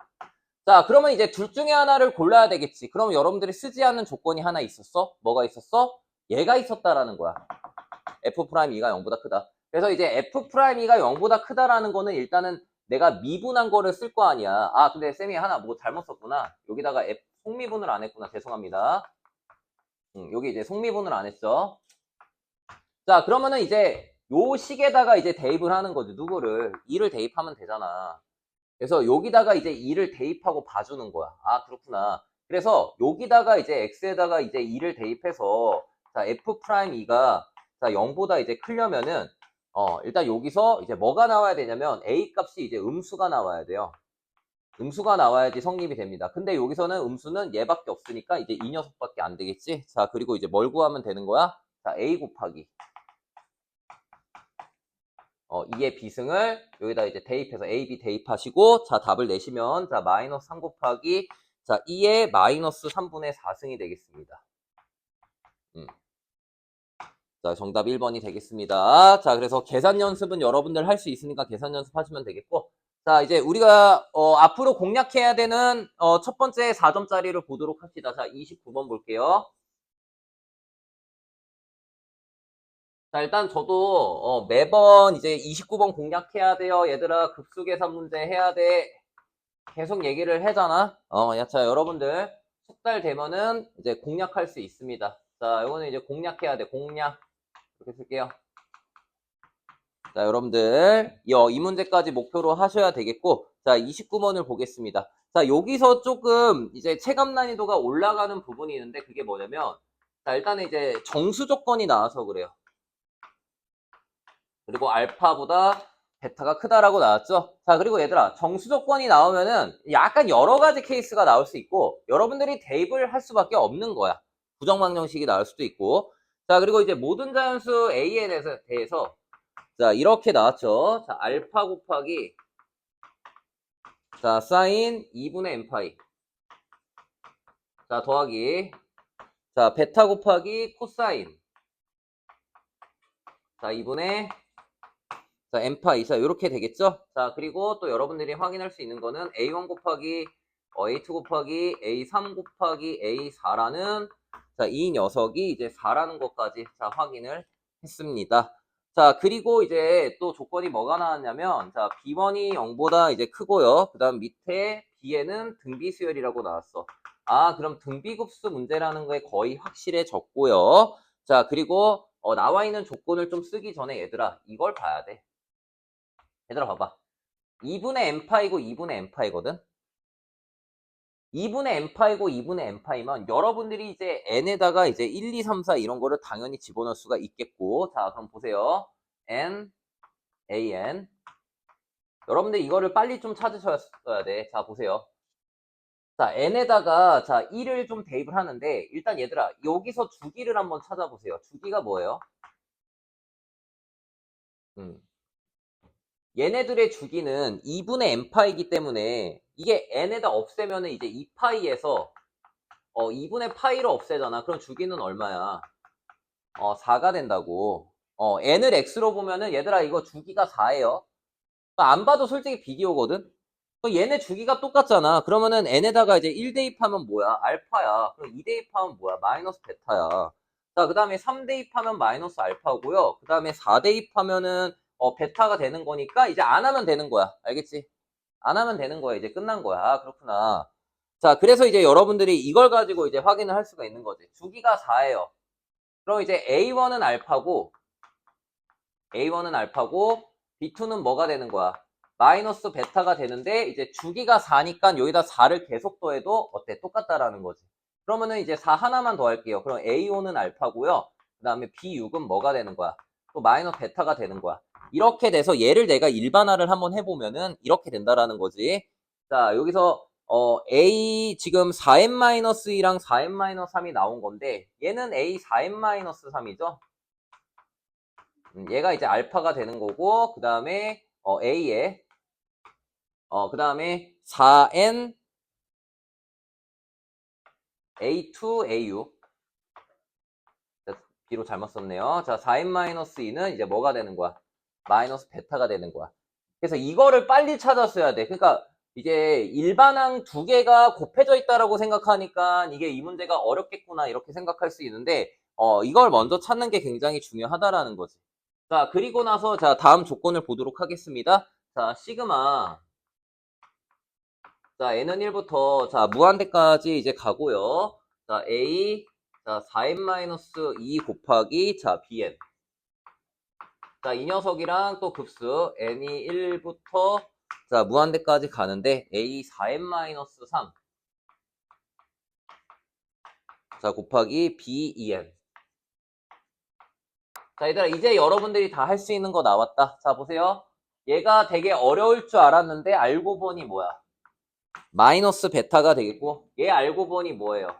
자, 그러면 이제 둘 중에 하나를 골라야 되겠지. 그럼 여러분들이 쓰지 않는 조건이 하나 있었어? 뭐가 있었어? 얘가 있었다라는 거야. F'E가 0보다 크다. 그래서 이제 F'E가 0보다 크다라는 거는 일단은 내가 미분한 거를 쓸 거 아니야. 근데 쌤이 하나 뭐 잘못 썼구나. 여기다가 속미분을 안 했구나. 죄송합니다. 여기 이제 속미분을 안 했죠. 자, 그러면은 이제 요 식에다가 이제 대입을 하는 거지. 누구를? 2를 대입하면 되잖아. 그래서 여기다가 이제 2를 대입하고 봐주는 거야. 그렇구나. 그래서 여기다가 이제 x에다가 이제 2를 대입해서 자, F'E가 자, 0보다 이제 크려면은 일단 여기서 이제 뭐가 나와야 되냐면 a 값이 이제 음수가 나와야 돼요. 음수가 나와야지 성립이 됩니다. 근데 여기서는 음수는 얘밖에 없으니까 이제 이 녀석밖에 안 되겠지. 자, 그리고 이제 뭘 구하면 되는 거야? 자, a 곱하기 2의 비승을 여기다 이제 대입해서 a, b 대입하시고 자, 답을 내시면 자, 마이너스 3 곱하기 자, 2의 마이너스 3분의 4승이 되겠습니다. 자, 정답 1번이 되겠습니다. 자, 그래서 계산 연습은 여러분들 할 수 있으니까 계산 연습하시면 되겠고 자, 이제 우리가 앞으로 공략해야 되는 첫 번째 4점짜리를 보도록 합시다. 자, 29번 볼게요. 자, 일단 저도 매번 이제 29번 공략해야 돼요. 얘들아, 급수계산 문제 해야 돼. 계속 얘기를 하잖아. 자, 여러분들 석 달 되면은 이제 공략할 수 있습니다. 자, 이거는 이제 공략해야 돼. 공략. 이렇게 쓸게요. 자, 여러분들 이 문제까지 목표로 하셔야 되겠고 자, 29번을 보겠습니다. 자, 여기서 조금 이제 체감 난이도가 올라가는 부분이 있는데 그게 뭐냐면 자, 일단은 이제 정수 조건이 나와서 그래요. 그리고 알파보다 베타가 크다라고 나왔죠? 자, 그리고 얘들아, 정수 조건이 나오면은 약간 여러 가지 케이스가 나올 수 있고 여러분들이 대입을 할 수밖에 없는 거야. 부정방정식이 나올 수도 있고 자, 그리고 이제 모든 자연수 A에 대해서 자, 이렇게 나왔죠? 자, 알파 곱하기 자, 사인 2분의 n파이 자, 더하기 자, 베타 곱하기 코사인 자, 2분의 자, n파이. 자, 요렇게 되겠죠? 자, 그리고 또 여러분들이 확인할 수 있는 거는 a1 곱하기 a2 곱하기 a3 곱하기 a4라는 자, 이 녀석이 이제 4라는 것까지 자, 확인을 했습니다. 자, 그리고 이제 또 조건이 뭐가 나왔냐면 자, b1이 0보다 이제 크고요. 그 다음 밑에 B에는 등비 수열이라고 나왔어. 아, 그럼 등비급수 문제라는 거에 거의 확실해졌고요. 자, 그리고 나와 있는 조건을 좀 쓰기 전에 얘들아, 이걸 봐야 돼. 얘들아, 봐봐. 2분의 n파이고 2분의 n파이거든? 2분의 n파이고 2분의 n파이면 여러분들이 이제 n에다가 이제 1, 2, 3, 4 이런 거를 당연히 집어넣을 수가 있겠고, 자, 그럼 보세요. n, an. 여러분들 이거를 빨리 좀 찾으셔야 돼. 자, 보세요. 자, n에다가 자 1을 좀 대입을 하는데, 일단 얘들아 여기서 주기를 한번 찾아보세요. 주기가 뭐예요? 음. 얘네들의 주기는 2분의 n파이기 때문에 이게 n에다 없애면은 이제 2파이에서 2분의 파이로 없애잖아. 그럼 주기는 얼마야? 4가 된다고. n을 x로 보면은 얘들아 이거 주기가 4예요. 안 봐도 솔직히 비디오거든? 얘네 주기가 똑같잖아. 그러면은 n에다가 이제 1 대입하면 뭐야? 알파야. 그럼 2 대입하면 뭐야? 마이너스 베타야. 자, 그 다음에 3 대입하면 마이너스 알파고요. 그 다음에 4 대입하면은 베타가 되는 거니까 이제 안 하면 되는 거야. 알겠지? 안 하면 되는 거야. 이제 끝난 거야. 아, 그렇구나. 자, 그래서 이제 여러분들이 이걸 가지고 이제 확인을 할 수가 있는 거지. 주기가 4예요. 그럼 이제 A1은 알파고, B2는 뭐가 되는 거야? 마이너스 베타가 되는데, 이제 주기가 4니까 여기다 4를 계속 더해도 어때? 똑같다라는 거지. 그러면은 이제 4 하나만 더 할게요. 그럼 A5는 알파고요. 그 다음에 B6은 뭐가 되는 거야? 또 마이너스 베타가 되는 거야. 이렇게 돼서 얘를 내가 일반화를 한번 해보면은 이렇게 된다라는 거지. 자, 여기서 A 지금 4n-2랑 4n-3이 나온 건데, 얘는 A 4n-3이죠? 얘가 이제 알파가 되는 거고, 그 다음에 A에 그 다음에 4n A2 AU. B로 잘못 썼네요. 자, 4n-2는 이제 뭐가 되는 거야? 마이너스 베타가 되는 거야. 그래서 이거를 빨리 찾았어야 돼. 그러니까 이제 일반항 두 개가 곱해져 있다라고 생각하니까 이게 이 문제가 어렵겠구나 이렇게 생각할 수 있는데 이걸 먼저 찾는 게 굉장히 중요하다라는 거지. 자, 그리고 나서 자, 다음 조건을 보도록 하겠습니다. 자, 시그마. 자, n은 1부터 자, 무한대까지 이제 가고요. 자, a 자, 4n-2 곱하기 자, bn. 자, 이 녀석이랑 또 급수 n이 1부터 자, 무한대까지 가는데 a 4n-3 자, 곱하기 b 2n. 자, 얘들아 이제 여러분들이 다 할 수 있는 거 나왔다. 자, 보세요. 얘가 되게 어려울 줄 알았는데 알고 보니 뭐야? 마이너스 베타가 되겠고, 얘 알고 보니 뭐예요?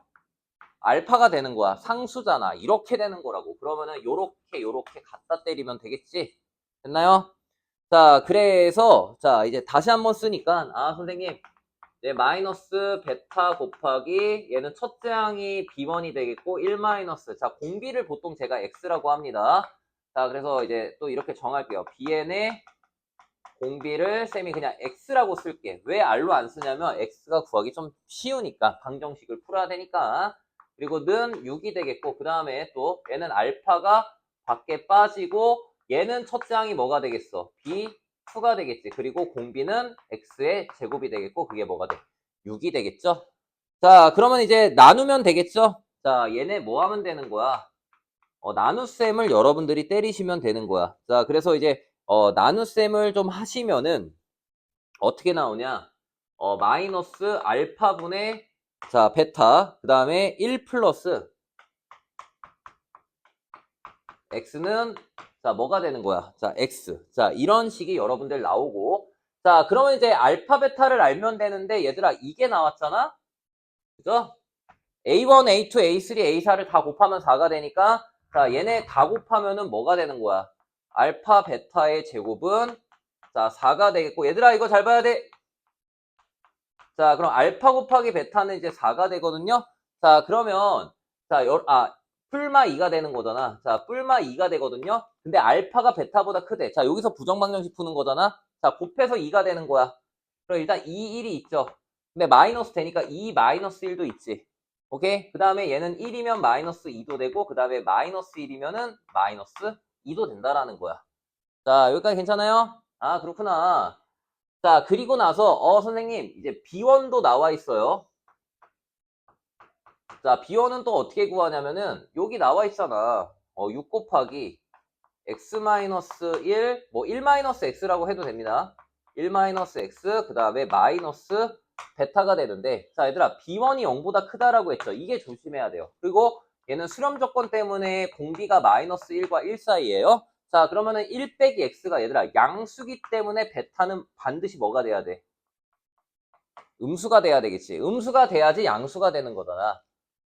알파가 되는 거야. 상수잖아. 이렇게 되는 거라고. 그러면은 요렇게 갖다 때리면 되겠지? 됐나요? 자, 그래서 자, 이제 다시 한번 쓰니까 선생님, 네, 마이너스 베타 곱하기 얘는 첫째 항이 B1이 되겠고 1 마이너스. 자, 공비를 보통 제가 X라고 합니다. 자, 그래서 이제 또 이렇게 정할게요. BN의 공비를 쌤이 그냥 X라고 쓸게. 왜 R로 안 쓰냐면 X가 구하기 좀 쉬우니까 방정식을 풀어야 되니까. 그리고 는 6이 되겠고 그 다음에 또 얘는 알파가 밖에 빠지고 얘는 첫째 항이 뭐가 되겠어? B2가 되겠지. 그리고 공비는 X의 제곱이 되겠고 그게 뭐가 돼? 6이 되겠죠? 자, 그러면 이제 나누면 되겠죠? 자, 얘네 뭐 하면 되는 거야? 나눗셈을 여러분들이 때리시면 되는 거야. 자, 그래서 이제 나눗셈을 좀 하시면은 어떻게 나오냐? 마이너스 알파분의 자, 베타. 그 다음에 1 플러스 x는 자, 뭐가 되는 거야? 자, x. 자, 이런 식이 여러분들 나오고. 자, 그러면 이제 알파 베타를 알면 되는데 얘들아 이게 나왔잖아? 그죠? A1, A2, A3, A4를 다 곱하면 4가 되니까 자, 얘네 다 곱하면은 뭐가 되는 거야? 알파 베타의 제곱은 자, 4가 되겠고 얘들아 이거 잘 봐야 돼. 자, 그럼 알파 곱하기 베타는 이제 4가 되거든요. 자, 그러면 자, 뿔마 2가 되는 거잖아. 자, 뿔마 2가 되거든요. 근데 알파가 베타보다 크대. 자, 여기서 부정방정식 푸는 거잖아. 자, 곱해서 2가 되는 거야. 그럼 일단 2, 1이 있죠. 근데 마이너스 되니까 2 마이너스 1도 있지. 오케이? 그 다음에 얘는 1이면 마이너스 2도 되고 그 다음에 마이너스 1이면은 마이너스 2도 된다라는 거야. 자, 여기까지 괜찮아요? 아, 그렇구나. 자, 그리고 나서 선생님 이제 B1도 나와 있어요. 자, B1은 또 어떻게 구하냐면은 여기 나와 있잖아. 6 곱하기 x-1, 뭐 1-x라고 해도 됩니다. 1-x, 그 다음에 마이너스 베타가 되는데, 자, 얘들아, B1이 0보다 크다라고 했죠. 이게 조심해야 돼요. 그리고 얘는 수렴 조건 때문에 공비가 마이너스 1과 1 사이에요. 자, 그러면은 1 빼기 x가 얘들아, 양수기 때문에 베타는 반드시 뭐가 돼야 돼? 음수가 돼야 되겠지. 음수가 돼야지 양수가 되는 거잖아.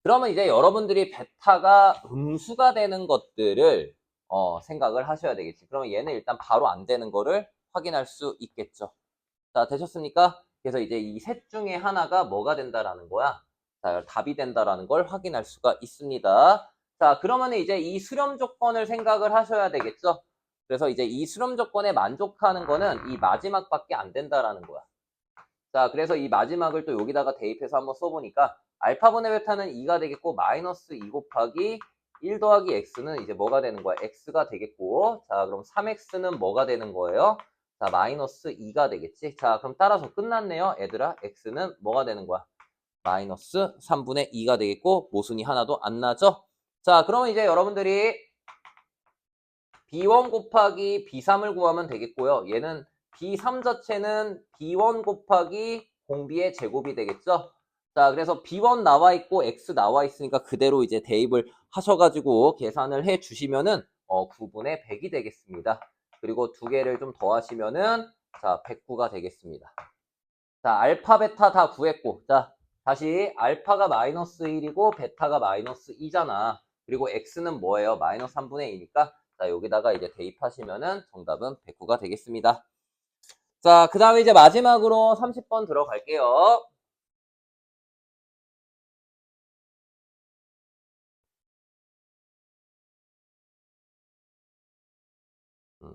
그러면 이제 여러분들이 베타가 음수가 되는 것들을 생각을 하셔야 되겠지. 그러면 얘는 일단 바로 안 되는 거를 확인할 수 있겠죠. 자, 되셨습니까? 그래서 이제 이 셋 중에 하나가 뭐가 된다라는 거야? 자, 답이 된다라는 걸 확인할 수가 있습니다. 자, 그러면 이제 이 수렴 조건을 생각을 하셔야 되겠죠. 그래서 이제 이 수렴 조건에 만족하는 거는 이 마지막밖에 안 된다라는 거야. 자, 그래서 이 마지막을 또 여기다가 대입해서 한번 써보니까 알파분의 베타는 2가 되겠고 마이너스 2 곱하기 1 더하기 x는 이제 뭐가 되는 거야? x가 되겠고, 자, 그럼 3x는 뭐가 되는 거예요? 자, 마이너스 2가 되겠지. 자, 그럼 따라서 끝났네요. 얘들아, x는 뭐가 되는 거야? 마이너스 3분의 2가 되겠고, 모순이 하나도 안 나죠? 자, 그러면 이제 여러분들이 B1 곱하기 B3을 구하면 되겠고요. 얘는 B3 자체는 B1 곱하기 공비의 제곱이 되겠죠. 자, 그래서 B1 나와 있고 X 나와 있으니까 그대로 이제 대입을 하셔가지고 계산을 해 주시면은 9분의 100이 되겠습니다. 그리고 두 개를 좀 더하시면은 자, 109가 되겠습니다. 자, 알파, 베타 다 구했고, 자, 다시 알파가 마이너스 1이고 베타가 마이너스 2잖아. 그리고 x는 뭐예요? 마이너스 3분의 2니까 자, 여기다가 이제 대입하시면은 정답은 109가 되겠습니다. 자, 그 다음에 이제 마지막으로 30번 들어갈게요. 음.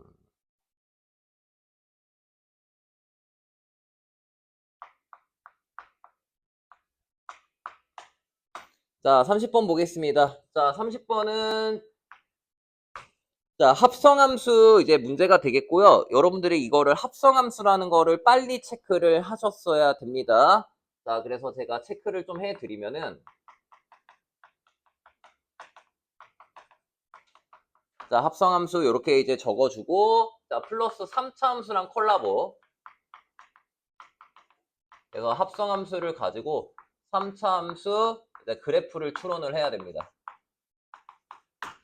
자, 30번 보겠습니다. 자, 30번은 자, 합성함수 이제 문제가 되겠고요. 여러분들이 이거를 합성함수라는 거를 빨리 체크를 하셨어야 됩니다. 자, 그래서 제가 체크를 좀 해드리면은 자, 합성함수 이렇게 이제 적어주고 자, 플러스 3차 함수랑 콜라보 그래서 합성함수를 가지고 3차 함수 그래프를 추론을 해야 됩니다.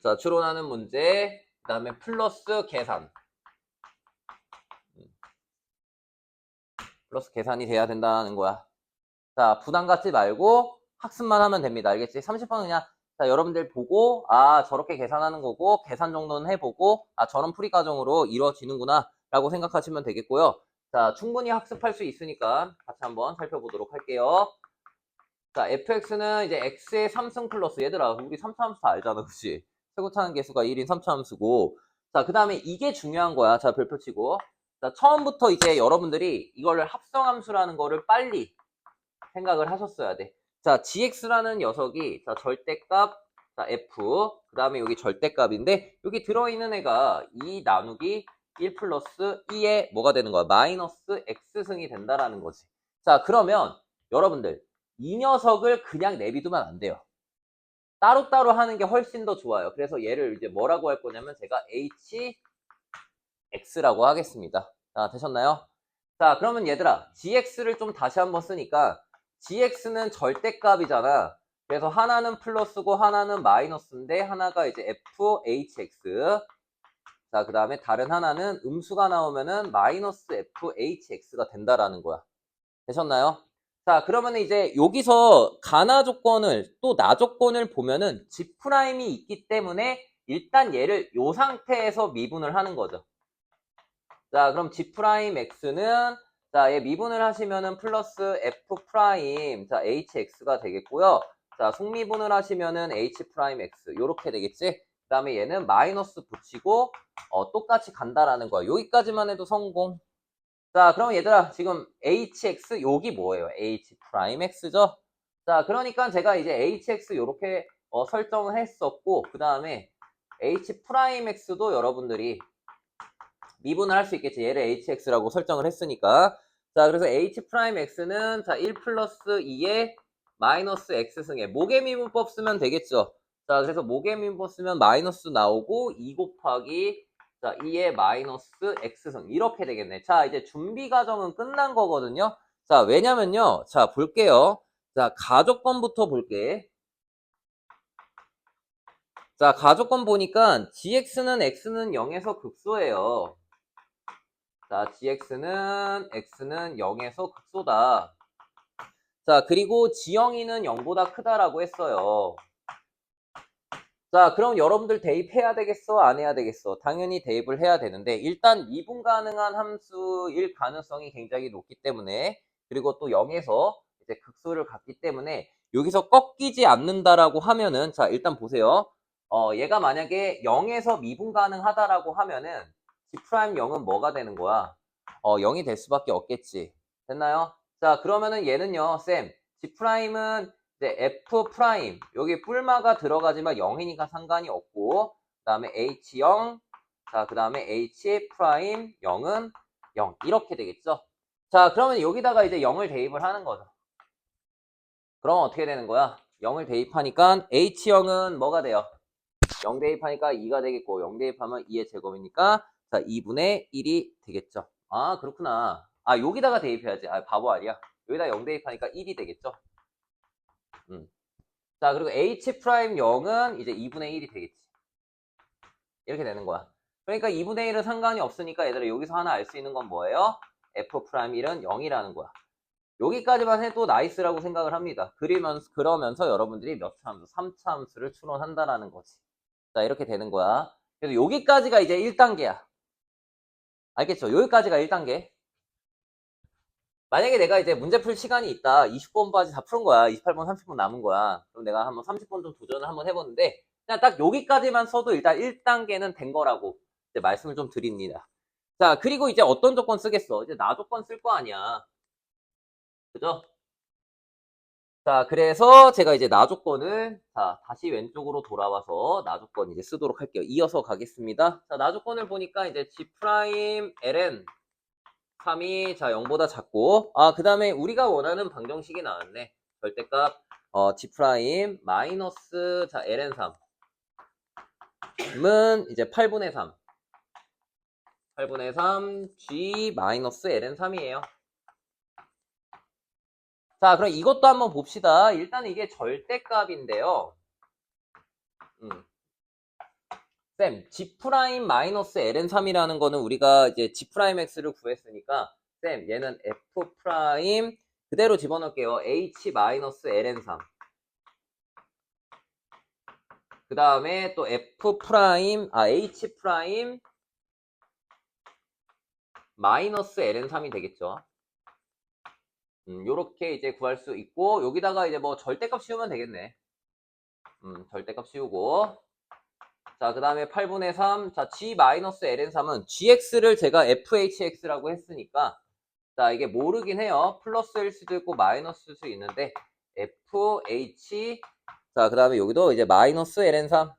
자, 추론하는 문제 그 다음에 플러스 계산 플러스 계산이 돼야 된다는 거야. 자, 부담 갖지 말고 학습만 하면 됩니다. 알겠지? 30번 그냥 자, 여러분들 보고 저렇게 계산하는 거고 계산 정도는 해보고 저런 풀이 과정으로 이루어지는구나 라고 생각하시면 되겠고요. 자, 충분히 학습할 수 있으니까 같이 한번 살펴보도록 할게요. 자, fx는 이제 x의 3승 플러스 얘들아 우리 3차 함수 다 알잖아. 그치? 최고차는 개수가 1인 3차 함수고 자, 그 다음에 이게 중요한 거야. 자, 별표 치고 자, 처음부터 이제 여러분들이 이거를 합성함수라는 거를 빨리 생각을 하셨어야 돼. 자, gx라는 녀석이 자, 절대값 자, f 그 다음에 여기 절대값인데 여기 들어있는 애가 2 나누기 1 플러스 2에 뭐가 되는 거야? 마이너스 x승이 된다라는 거지. 자, 그러면 여러분들 이 녀석을 그냥 내비두면 안 돼요. 따로따로 하는 게 훨씬 더 좋아요. 그래서 얘를 이제 뭐라고 할 거냐면 제가 hx라고 하겠습니다. 자, 되셨나요? 자, 그러면 얘들아 gx를 좀 다시 한번 쓰니까 gx는 절대값이잖아. 그래서 하나는 플러스고 하나는 마이너스인데 하나가 이제 fhx 자, 그 다음에 다른 하나는 음수가 나오면은 마이너스 fhx가 된다라는 거야. 되셨나요? 자, 그러면 이제 여기서 가나 조건을 또 나 조건을 보면은 G 프라임이 있기 때문에 일단 얘를 이 상태에서 미분을 하는 거죠. 자, 그럼 G 프라임 X는 자, 얘 미분을 하시면은 플러스 F 프라임 자, HX가 되겠고요. 자, 속미분을 하시면은 H 프라임 X 요렇게 되겠지? 그 다음에 얘는 마이너스 붙이고 똑같이 간다라는 거야. 여기까지만 해도 성공. 자, 그럼 얘들아, 지금 hx 여기 뭐예요? h 프라임 x죠? 자, 그러니까 제가 이제 hx 요렇게 설정을 했었고, 그 다음에 h 프라임 x도 여러분들이 미분을 할 수 있겠지. 얘를 hx라고 설정을 했으니까. 자, 그래서 h'x는 자, 1 플러스 2의 마이너스 x승에 목의 미분법 쓰면 되겠죠. 자, 그래서 목의 미분법 쓰면 마이너스 나오고 2 곱하기 자, 2의 마이너스 x승 이렇게 되겠네. 자, 이제 준비 과정은 끝난 거거든요. 자, 왜냐면요. 자, 볼게요. 자, 가족권부터 볼게. 자, 가족권 보니까 gx는 x는 0에서 극소예요. 자, gx는 x는 0에서 극소다. 자, 그리고 지영이는 0보다 크다라고 했어요. 자, 그럼 여러분들 대입해야 되겠어? 안 해야 되겠어? 당연히 대입을 해야 되는데 일단 미분 가능한 함수일 가능성이 굉장히 높기 때문에 그리고 또 0에서 이제 극소를 갖기 때문에 여기서 꺾이지 않는다라고 하면은 자, 일단 보세요. 얘가 만약에 0에서 미분 가능하다라고 하면은 G'0은 뭐가 되는 거야? 0이 될 수밖에 없겠지. 됐나요? 자, 그러면은 얘는요, 쌤, G'은 이제 F' 여기 뿔마가 들어가지만 0이니까 상관이 없고 그 다음에 H0 자, 그 다음에 H' 0은 0 이렇게 되겠죠. 자, 그러면 여기다가 이제 0을 대입을 하는 거죠. 그럼 어떻게 되는 거야? 0을 대입하니까 H0은 뭐가 돼요? 0 대입하니까 2가 되겠고 0 대입하면 2의 제곱이니까 자, 2분의 1이 되겠죠. 아, 그렇구나. 아, 여기다가 대입해야지. 아, 바보 아니야. 여기다 0 대입하니까 1이 되겠죠. 자, 그리고 H'0은 이제 2분의 1이 되겠지. 이렇게 되는 거야. 그러니까 2분의 1은 상관이 없으니까 얘들아 여기서 하나 알 수 있는 건 뭐예요? F'1은 0이라는 거야. 여기까지만 해도 나이스라고 생각을 합니다. 그러면서 여러분들이 몇 차 함수? 3차 함수를 추론한다라는 거지. 자, 이렇게 되는 거야. 그래서 여기까지가 이제 1단계야. 알겠죠? 여기까지가 1단계. 만약에 내가 이제 문제 풀 시간이 있다. 20번까지 다 푸는 거야. 28번, 30번 남은 거야. 그럼 내가 한번 30번 좀 도전을 한번 해보는데, 그냥 딱 여기까지만 써도 일단 1단계는 된 거라고 이제 말씀을 좀 드립니다. 자, 그리고 이제 어떤 조건 쓰겠어? 이제 나 조건 쓸 거 아니야. 그죠? 자, 그래서 제가 이제 나 조건을, 자, 다시 왼쪽으로 돌아와서 나 조건 이제 쓰도록 할게요. 이어서 가겠습니다. 자, 나 조건을 보니까 이제 G', LN, 3이 자 0보다 작고 그 다음에 우리가 원하는 방정식이 나왔네. 절대값 G' 마이너스 자 LN3은 이제 8분의 3 8분의 3 G 마이너스 LN3이에요. 자, 그럼 이것도 한번 봅시다. 일단 이게 절대값인데요. 쌤, G' 마이너스 LN3이라는 거는 우리가 이제 G'X를 구했으니까 쌤, 얘는 F' 그대로 집어넣을게요. H 마이너스 LN3 그 다음에 또 F' H' 마이너스 LN3이 되겠죠. 요렇게 이제 구할 수 있고 여기다가 이제 뭐 절대값 씌우면 되겠네. 절대값 씌우고 자, 그 다음에 8분의 3. 자, G-LN3은 GX를 제가 FHX라고 했으니까 자, 이게 모르긴 해요. 플러스일 수도 있고 마이너스일 수도 있는데 FH 자, 그 다음에 여기도 이제 마이너스 LN3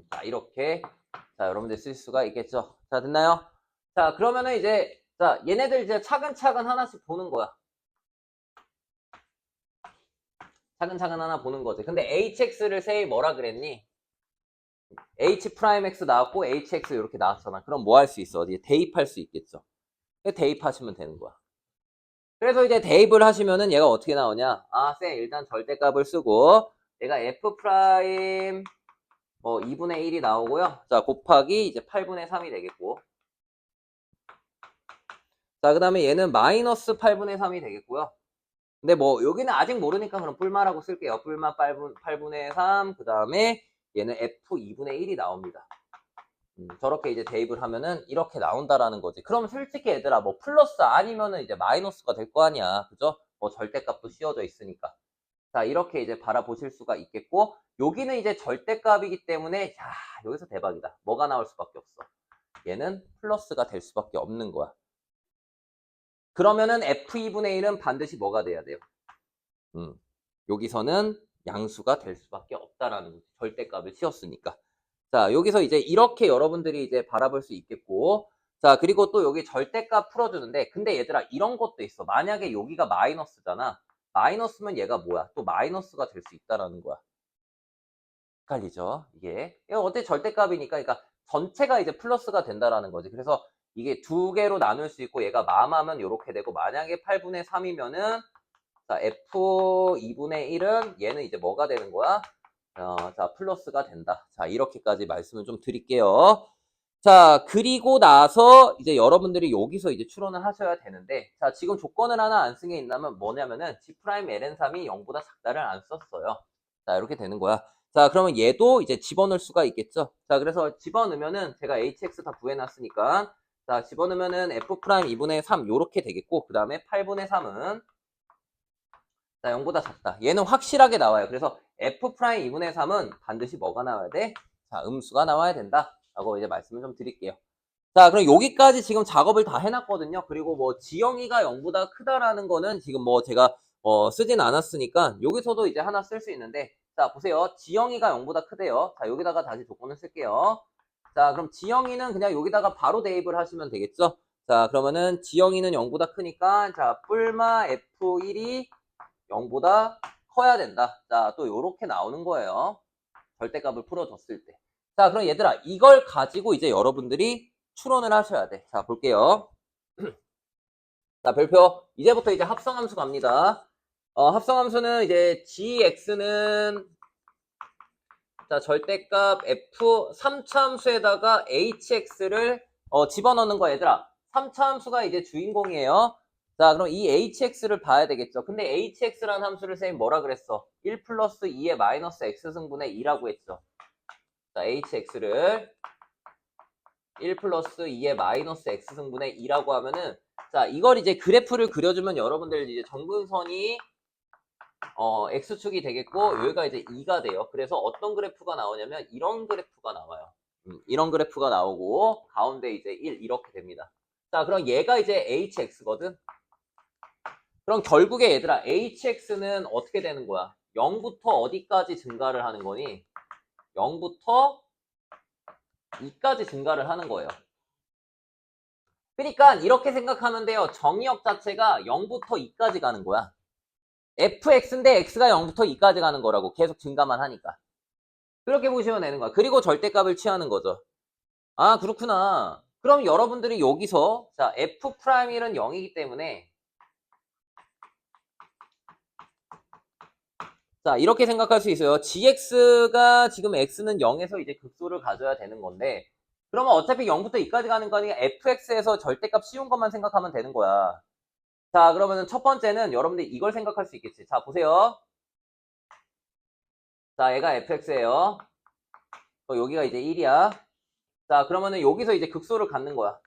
자, 이렇게 자, 여러분들 쓸 수가 있겠죠. 자, 됐나요? 자, 그러면은 이제 자, 얘네들 이제 차근차근 하나씩 보는 거야. 차근차근 하나 보는 거지. 근데 HX를 세이 뭐라 그랬니? H'X 나왔고 HX 이렇게 나왔잖아. 그럼 뭐 할 수 있어? 어디에 대입할 수 있겠죠. 대입하시면 되는 거야. 그래서 이제 대입을 하시면은 얘가 어떻게 나오냐? 쌤 일단 절대값을 쓰고 얘가 F' 뭐 2분의 1이 나오고요. 자, 곱하기 이제 8분의 3이 되겠고. 자, 그 다음에 얘는 마이너스 8분의 3이 되겠고요. 근데 뭐 여기는 아직 모르니까 그럼 뿔마라고 쓸게요. 뿔마 8분의 3, 그 다음에 얘는 F 2분의 1이 나옵니다. 저렇게 이제 대입을 하면은 이렇게 나온다라는 거지. 그럼 솔직히 얘들아 뭐 플러스 아니면은 이제 마이너스가 될 거 아니야. 그죠? 뭐 절대값도 씌워져 있으니까. 자, 이렇게 이제 바라보실 수가 있겠고 여기는 이제 절대값이기 때문에 야, 여기서 대박이다. 뭐가 나올 수밖에 없어. 얘는 플러스가 될 수밖에 없는 거야. 그러면은 F2분의 1은 반드시 뭐가 돼야 돼요? 여기서는 양수가 될 수밖에 없다라는 거지. 절대값을 씌웠으니까. 자, 여기서 이제 이렇게 여러분들이 이제 바라볼 수 있겠고, 자, 그리고 또 여기 절대값 풀어주는데, 근데 얘들아, 이런 것도 있어. 만약에 여기가 마이너스잖아. 마이너스면 얘가 뭐야? 또 마이너스가 될 수 있다라는 거야. 헷갈리죠? 이게 어때 절대값이니까, 그러니까 전체가 이제 플러스가 된다라는 거지. 그래서 이게 두 개로 나눌 수 있고, 얘가 마마면 이렇게 되고, 만약에 8분의 3이면은, 자, F2분의 1은 얘는 이제 뭐가 되는 거야? 자, 플러스가 된다. 자, 이렇게까지 말씀을 좀 드릴게요. 자, 그리고 나서 이제 여러분들이 여기서 이제 추론을 하셔야 되는데, 자, 지금 조건을 하나 안 쓴 게 있냐면 뭐냐면은 G'-LN3이 0보다 작다를 안 썼어요. 자, 이렇게 되는 거야. 자, 그러면 얘도 이제 집어넣을 수가 있겠죠. 자, 그래서 집어넣으면은 제가 HX 다 구해놨으니까, 자, 집어넣으면은 F'2분의 3 요렇게 되겠고, 그 다음에 8분의 3은 자, 0보다 작다. 얘는 확실하게 나와요. 그래서 F'2분의 3은 반드시 뭐가 나와야 돼? 자, 음수가 나와야 된다. 라고 이제 말씀을 좀 드릴게요. 자, 그럼 여기까지 지금 작업을 다 해놨거든요. 그리고 뭐 지영이가 0보다 크다라는 거는 지금 뭐 제가 쓰진 않았으니까 여기서도 이제 하나 쓸 수 있는데, 자, 보세요. 지영이가 0보다 크대요. 자, 여기다가 다시 조건을 쓸게요. 자, 그럼 지영이는 그냥 여기다가 바로 대입을 하시면 되겠죠. 자, 그러면은 지영이는 0보다 크니까 자, 뿔마 F1이 0보다 커야 된다. 자, 또 요렇게 나오는 거예요. 절대값을 풀어줬을 때. 자, 그럼 얘들아, 이걸 가지고 이제 여러분들이 추론을 하셔야 돼. 자, 볼게요. 자, 별표. 이제부터 이제 합성함수 갑니다. 합성함수는 이제 gx는 자, 절대값 f 3차함수에다가 hx를 집어넣는 거 얘들아. 3차함수가 이제 주인공이에요. 자, 그럼 이 hx를 봐야 되겠죠. 근데 hx라는 함수를 쌤이 뭐라 그랬어? 1 플러스 2의 마이너스 x승분의 2라고 했죠. 자, hx를 1 플러스 2의 마이너스 x승분의 2라고 하면은, 자, 이걸 이제 그래프를 그려주면 여러분들 이제 정근선이 x축이 되겠고, 여기가 이제 2가 돼요. 그래서 어떤 그래프가 나오냐면 이런 그래프가 나와요. 이런 그래프가 나오고 가운데 이제 1 이렇게 됩니다. 자, 그럼 얘가 이제 hx거든. 그럼 결국에 얘들아, hx는 어떻게 되는 거야? 0부터 어디까지 증가를 하는 거니? 0부터 2까지 증가를 하는 거예요. 그러니까 이렇게 생각하면 돼요. 정의역 자체가 0부터 2까지 가는 거야. fx인데 x가 0부터 2까지 가는 거라고. 계속 증가만 하니까. 그렇게 보시면 되는 거야. 그리고 절대값을 취하는 거죠. 아, 그렇구나. 그럼 여러분들이 여기서 자, f'1은 0이기 때문에 자, 이렇게 생각할 수 있어요. gx가 지금 x는 0에서 이제 극소를 가져야 되는 건데, 그러면 어차피 0부터 2까지 가는 거니까 fx에서 절대값 씌운 것만 생각하면 되는 거야. 자, 그러면은 첫 번째는 여러분들이 이걸 생각할 수 있겠지. 자, 보세요. 자, 얘가 fx예요. 여기가 이제 1이야. 자, 그러면은 여기서 이제 극소를 갖는 거야.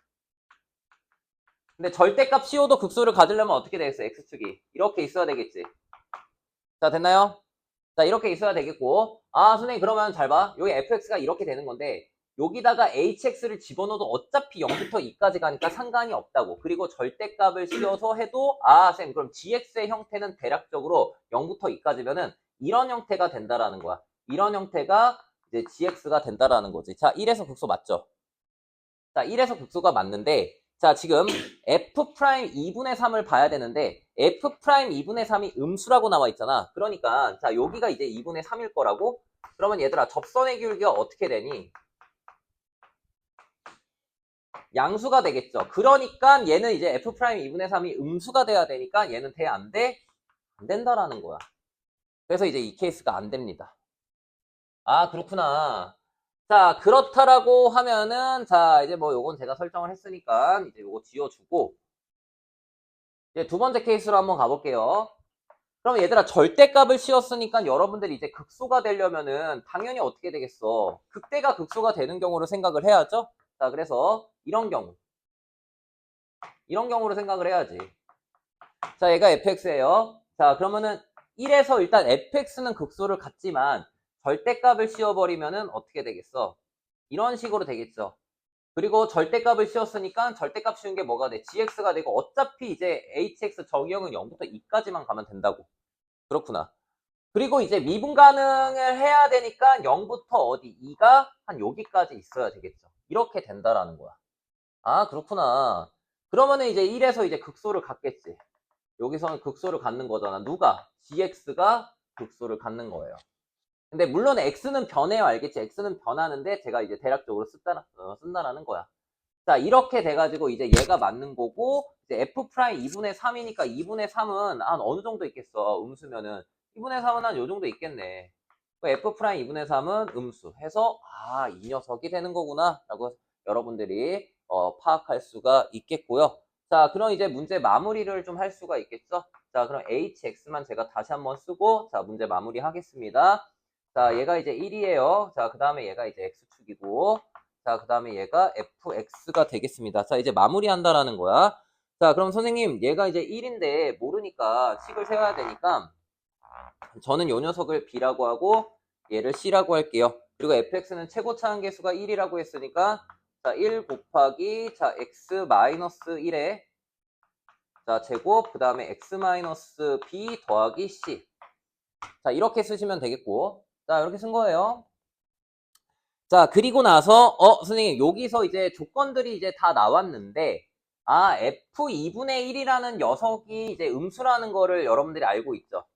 근데 절대값 씌워도 극소를 가지려면 어떻게 되겠어? x축이. 이렇게 있어야 되겠지. 자, 됐나요? 자, 이렇게 있어야 되겠고. 아, 선생님, 그러면 잘 봐. 여기 fx가 이렇게 되는 건데, 여기다가 hx를 집어넣어도 어차피 0부터 2까지 가니까 상관이 없다고. 그리고 절대값을 씌워서 해도, 아, 쌤, 그럼 gx의 형태는 대략적으로 0부터 2까지면은 이런 형태가 된다라는 거야. 이런 형태가 이제 gx가 된다라는 거지. 자, 1에서 극소 맞죠? 자, 1에서 극소가 맞는데, 자, 지금 f'2분의 3을 봐야 되는데, f'2분의 3이 음수라고 나와 있잖아. 그러니까, 자, 여기가 이제 2분의 3일 거라고? 그러면 얘들아, 접선의 기울기가 어떻게 되니? 양수가 되겠죠. 그러니까 얘는 이제 f'2분의 3이 음수가 돼야 되니까 얘는 돼, 안 돼? 안 된다라는 거야. 그래서 이제 이 케이스가 안 됩니다. 아, 그렇구나. 자, 그렇다라고 하면은, 자, 이제 뭐 요건 제가 설정을 했으니까, 이제 요거 지워주고, 이제 두 번째 케이스로 한번 가볼게요. 그럼 얘들아, 절대값을 씌웠으니까 여러분들이 이제 극소가 되려면은 당연히 어떻게 되겠어? 극대가 극소가 되는 경우로 생각을 해야죠? 자, 그래서 이런 경우로 생각을 해야지. 자, 얘가 fx예요. 자, 그러면은 1에서 일단 fx는 극소를 갖지만 절대값을 씌워버리면은 어떻게 되겠어? 이런 식으로 되겠죠. 그리고 절대값을 씌웠으니까 절대값 씌운 게 뭐가 돼? gx가 되고 어차피 이제 hx 정의역은 0부터 2까지만 가면 된다고. 그렇구나. 그리고 이제 미분 가능을 해야 되니까 0부터 어디 2가 한 여기까지 있어야 되겠죠. 이렇게 된다라는 거야. 아, 그렇구나. 그러면은 이제 1에서 이제 극소를 갖겠지. 여기서는 극소를 갖는 거잖아. 누가? gx가 극소를 갖는 거예요. 근데 물론 x는 변해요. 알겠지? x는 변하는데 제가 이제 대략적으로 쓴다라는 거야. 자, 이렇게 돼가지고 이제 얘가 맞는 거고, 이제 f 프라임 2분의 3이니까 2분의 3은 한 어느 정도 있겠어? 음수면은. 2분의 3은 한 요 정도 있겠네. f 프라임 2분의 3은 음수 해서, 아, 이 녀석이 되는 거구나. 라고 여러분들이 파악할 수가 있겠고요. 자, 그럼 이제 문제 마무리를 좀 할 수가 있겠죠? 자, 그럼 hx만 제가 다시 한번 쓰고, 자, 문제 마무리 하겠습니다. 자, 얘가 이제 1이에요. 자, 그 다음에 얘가 이제 x축이고, 자, 그 다음에 얘가 fx가 되겠습니다. 자, 이제 마무리한다라는 거야. 자, 그럼 선생님, 얘가 이제 1인데 모르니까 식을 세워야 되니까 저는 요 녀석을 b라고 하고 얘를 c라고 할게요. 그리고 fx는 최고차 한계수가 1이라고 했으니까 자, 1 곱하기 자, x 마이너스 1에 자, 제곱 그 다음에 x 마이너스 b 더하기 c. 자, 이렇게 쓰시면 되겠고. 자, 이렇게 쓴 거예요. 자, 그리고 나서, 선생님, 여기서 이제 조건들이 이제 다 나왔는데, 아, f2분의 1이라는 녀석이 이제 음수라는 거를 여러분들이 알고 있죠.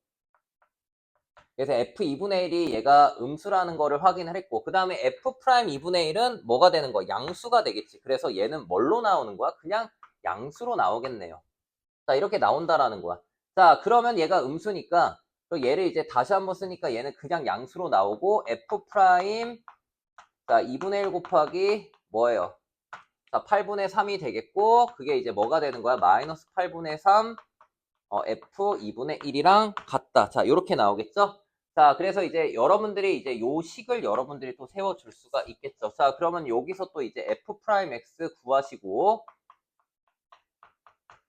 그래서 f2분의 1이 얘가 음수라는 거를 확인을 했고, 그 다음에 f'2분의 1은 뭐가 되는 거야? 양수가 되겠지. 그래서 얘는 뭘로 나오는 거야? 그냥 양수로 나오겠네요. 자, 이렇게 나온다라는 거야. 자, 그러면 얘가 음수니까, 또 얘를 이제 다시 한번 쓰니까 얘는 그냥 양수로 나오고, f' 자, 2분의 1 곱하기 뭐예요? 자, 8분의 3이 되겠고, 그게 이제 뭐가 되는 거야? 마이너스 8분의 3, f 2분의 1이랑 같다. 자, 요렇게 나오겠죠? 자, 그래서 이제 여러분들이 이제 요 식을 여러분들이 또 세워줄 수가 있겠죠. 자, 그러면 여기서 또 이제 f'x 구하시고,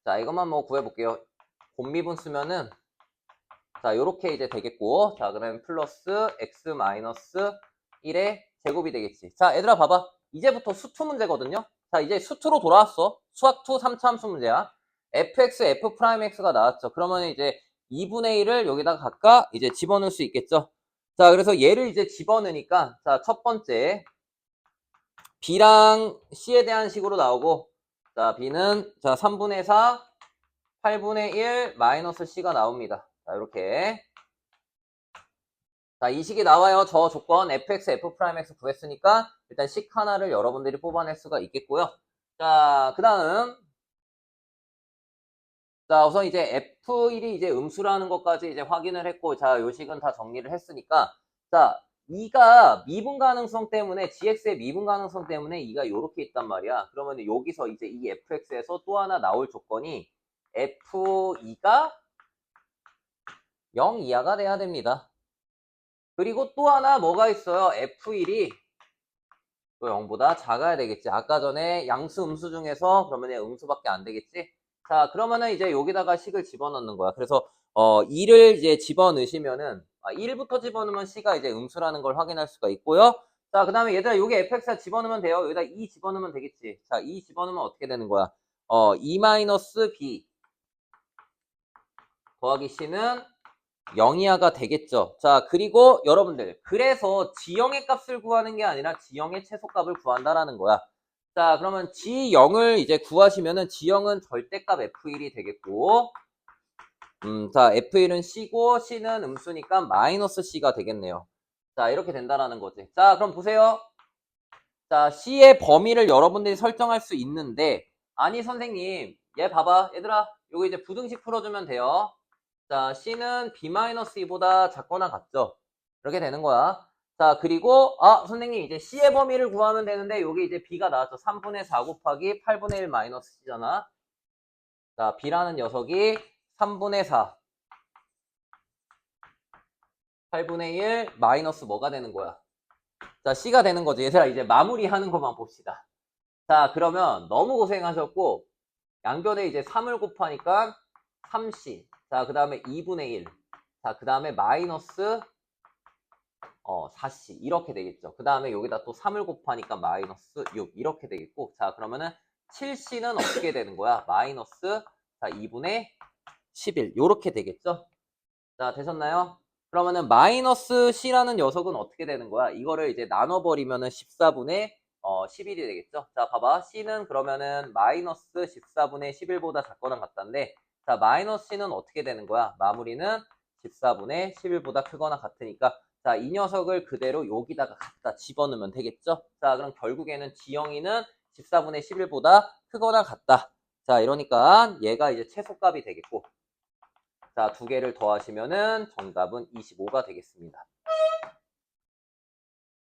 자, 이것만 뭐 구해볼게요. 곱미분 쓰면은, 자, 요렇게 이제 되겠고, 자, 그러면 플러스 x 마이너스 1의 제곱이 되겠지. 자, 얘들아 봐봐. 이제부터 수투 문제거든요. 자, 이제 수투로 돌아왔어. 수학2 3차 함수 문제야. fx, f'x가 나왔죠. 그러면 이제 2분의 1을 여기다가 각각 이제 집어넣을 수 있겠죠. 자, 그래서 얘를 이제 집어넣으니까, 자, 첫 번째, b랑 c에 대한 식으로 나오고, 자, b는, 자, 3분의 4, 8분의 1, 마이너스 c가 나옵니다. 자, 이렇게. 자, 이 식이 나와요. 저 조건 fx, f'x 구했으니까 일단 식 하나를 여러분들이 뽑아낼 수가 있겠고요. 자, 그 다음. 자, 우선 이제 f1이 이제 음수라는 것까지 이제 확인을 했고, 자, 요 식은 다 정리를 했으니까, 자, 2가 미분 가능성 때문에, gx의 미분 가능성 때문에 2가 요렇게 있단 말이야. 그러면 여기서 이제 이 fx에서 또 하나 나올 조건이 f2가 0 이하가 돼야 됩니다. 그리고 또 하나 뭐가 있어요? f1이 또 0보다 작아야 되겠지. 아까 전에 양수 음수 중에서 그러면 음수밖에 안 되겠지. 자, 그러면은 이제 여기다가 식을 집어넣는 거야. 그래서 2를 이제 집어넣으시면은 1부터 집어넣으면 c가 이제 음수라는 걸 확인할 수가 있고요. 자, 그다음에 얘들아 여기 fx가 집어넣으면 돼요. 여기다 2 집어넣으면 되겠지. 자, 2 집어넣으면 어떻게 되는 거야? 2-b 더하기 c는 0 이하가 되겠죠. 자, 그리고 여러분들, 그래서 지형의 값을 구하는 게 아니라 지형의 최소값을 구한다라는 거야. 자, 그러면 G0을 이제 구하시면은 G형은 절대값 F1이 되겠고, 자, F1은 C고, C는 음수니까 마이너스 C가 되겠네요. 자, 이렇게 된다라는 거지. 자, 그럼 보세요. 자, C의 범위를 여러분들이 설정할 수 있는데, 아니, 선생님, 얘 봐봐. 얘들아, 요거 이제 부등식 풀어주면 돼요. 자, C는 B-2보다 작거나 같죠? 이렇게 되는 거야. 자, 그리고, 선생님, 이제 C의 범위를 구하면 되는데, 여기 이제 B가 나왔죠. 3분의 4 곱하기 8분의 1 마이너스 C잖아. 자, B라는 녀석이 3분의 4, 8분의 1 마이너스 뭐가 되는 거야? 자, C가 되는 거지. 얘들아, 이제 마무리하는 것만 봅시다. 자, 그러면 너무 고생하셨고, 양변에 이제 3을 곱하니까 3C. 자, 그 다음에 2분의 1. 자, 그 다음에 마이너스 4C 이렇게 되겠죠. 그 다음에 여기다 또 3을 곱하니까 마이너스 6 이렇게 되겠고, 자, 그러면은 7C는 어떻게 되는 거야? 마이너스 자 2분의 11 요렇게 되겠죠. 자, 되셨나요? 그러면은 마이너스 C라는 녀석은 어떻게 되는 거야? 이거를 이제 나눠버리면은 14분의 11이 되겠죠? 자, 봐봐. C는 그러면은 마이너스 14분의 11보다 작거나 같다인데, 자, 마이너스 C는 어떻게 되는 거야? 마무리는 14분의 11보다 크거나 같으니까, 자, 이 녀석을 그대로 여기다가 갖다 집어넣으면 되겠죠? 자, 그럼 결국에는 지영이는 14분의 11보다 크거나 같다. 자, 이러니까 얘가 이제 최소값이 되겠고, 자, 두 개를 더하시면은 정답은 25가 되겠습니다.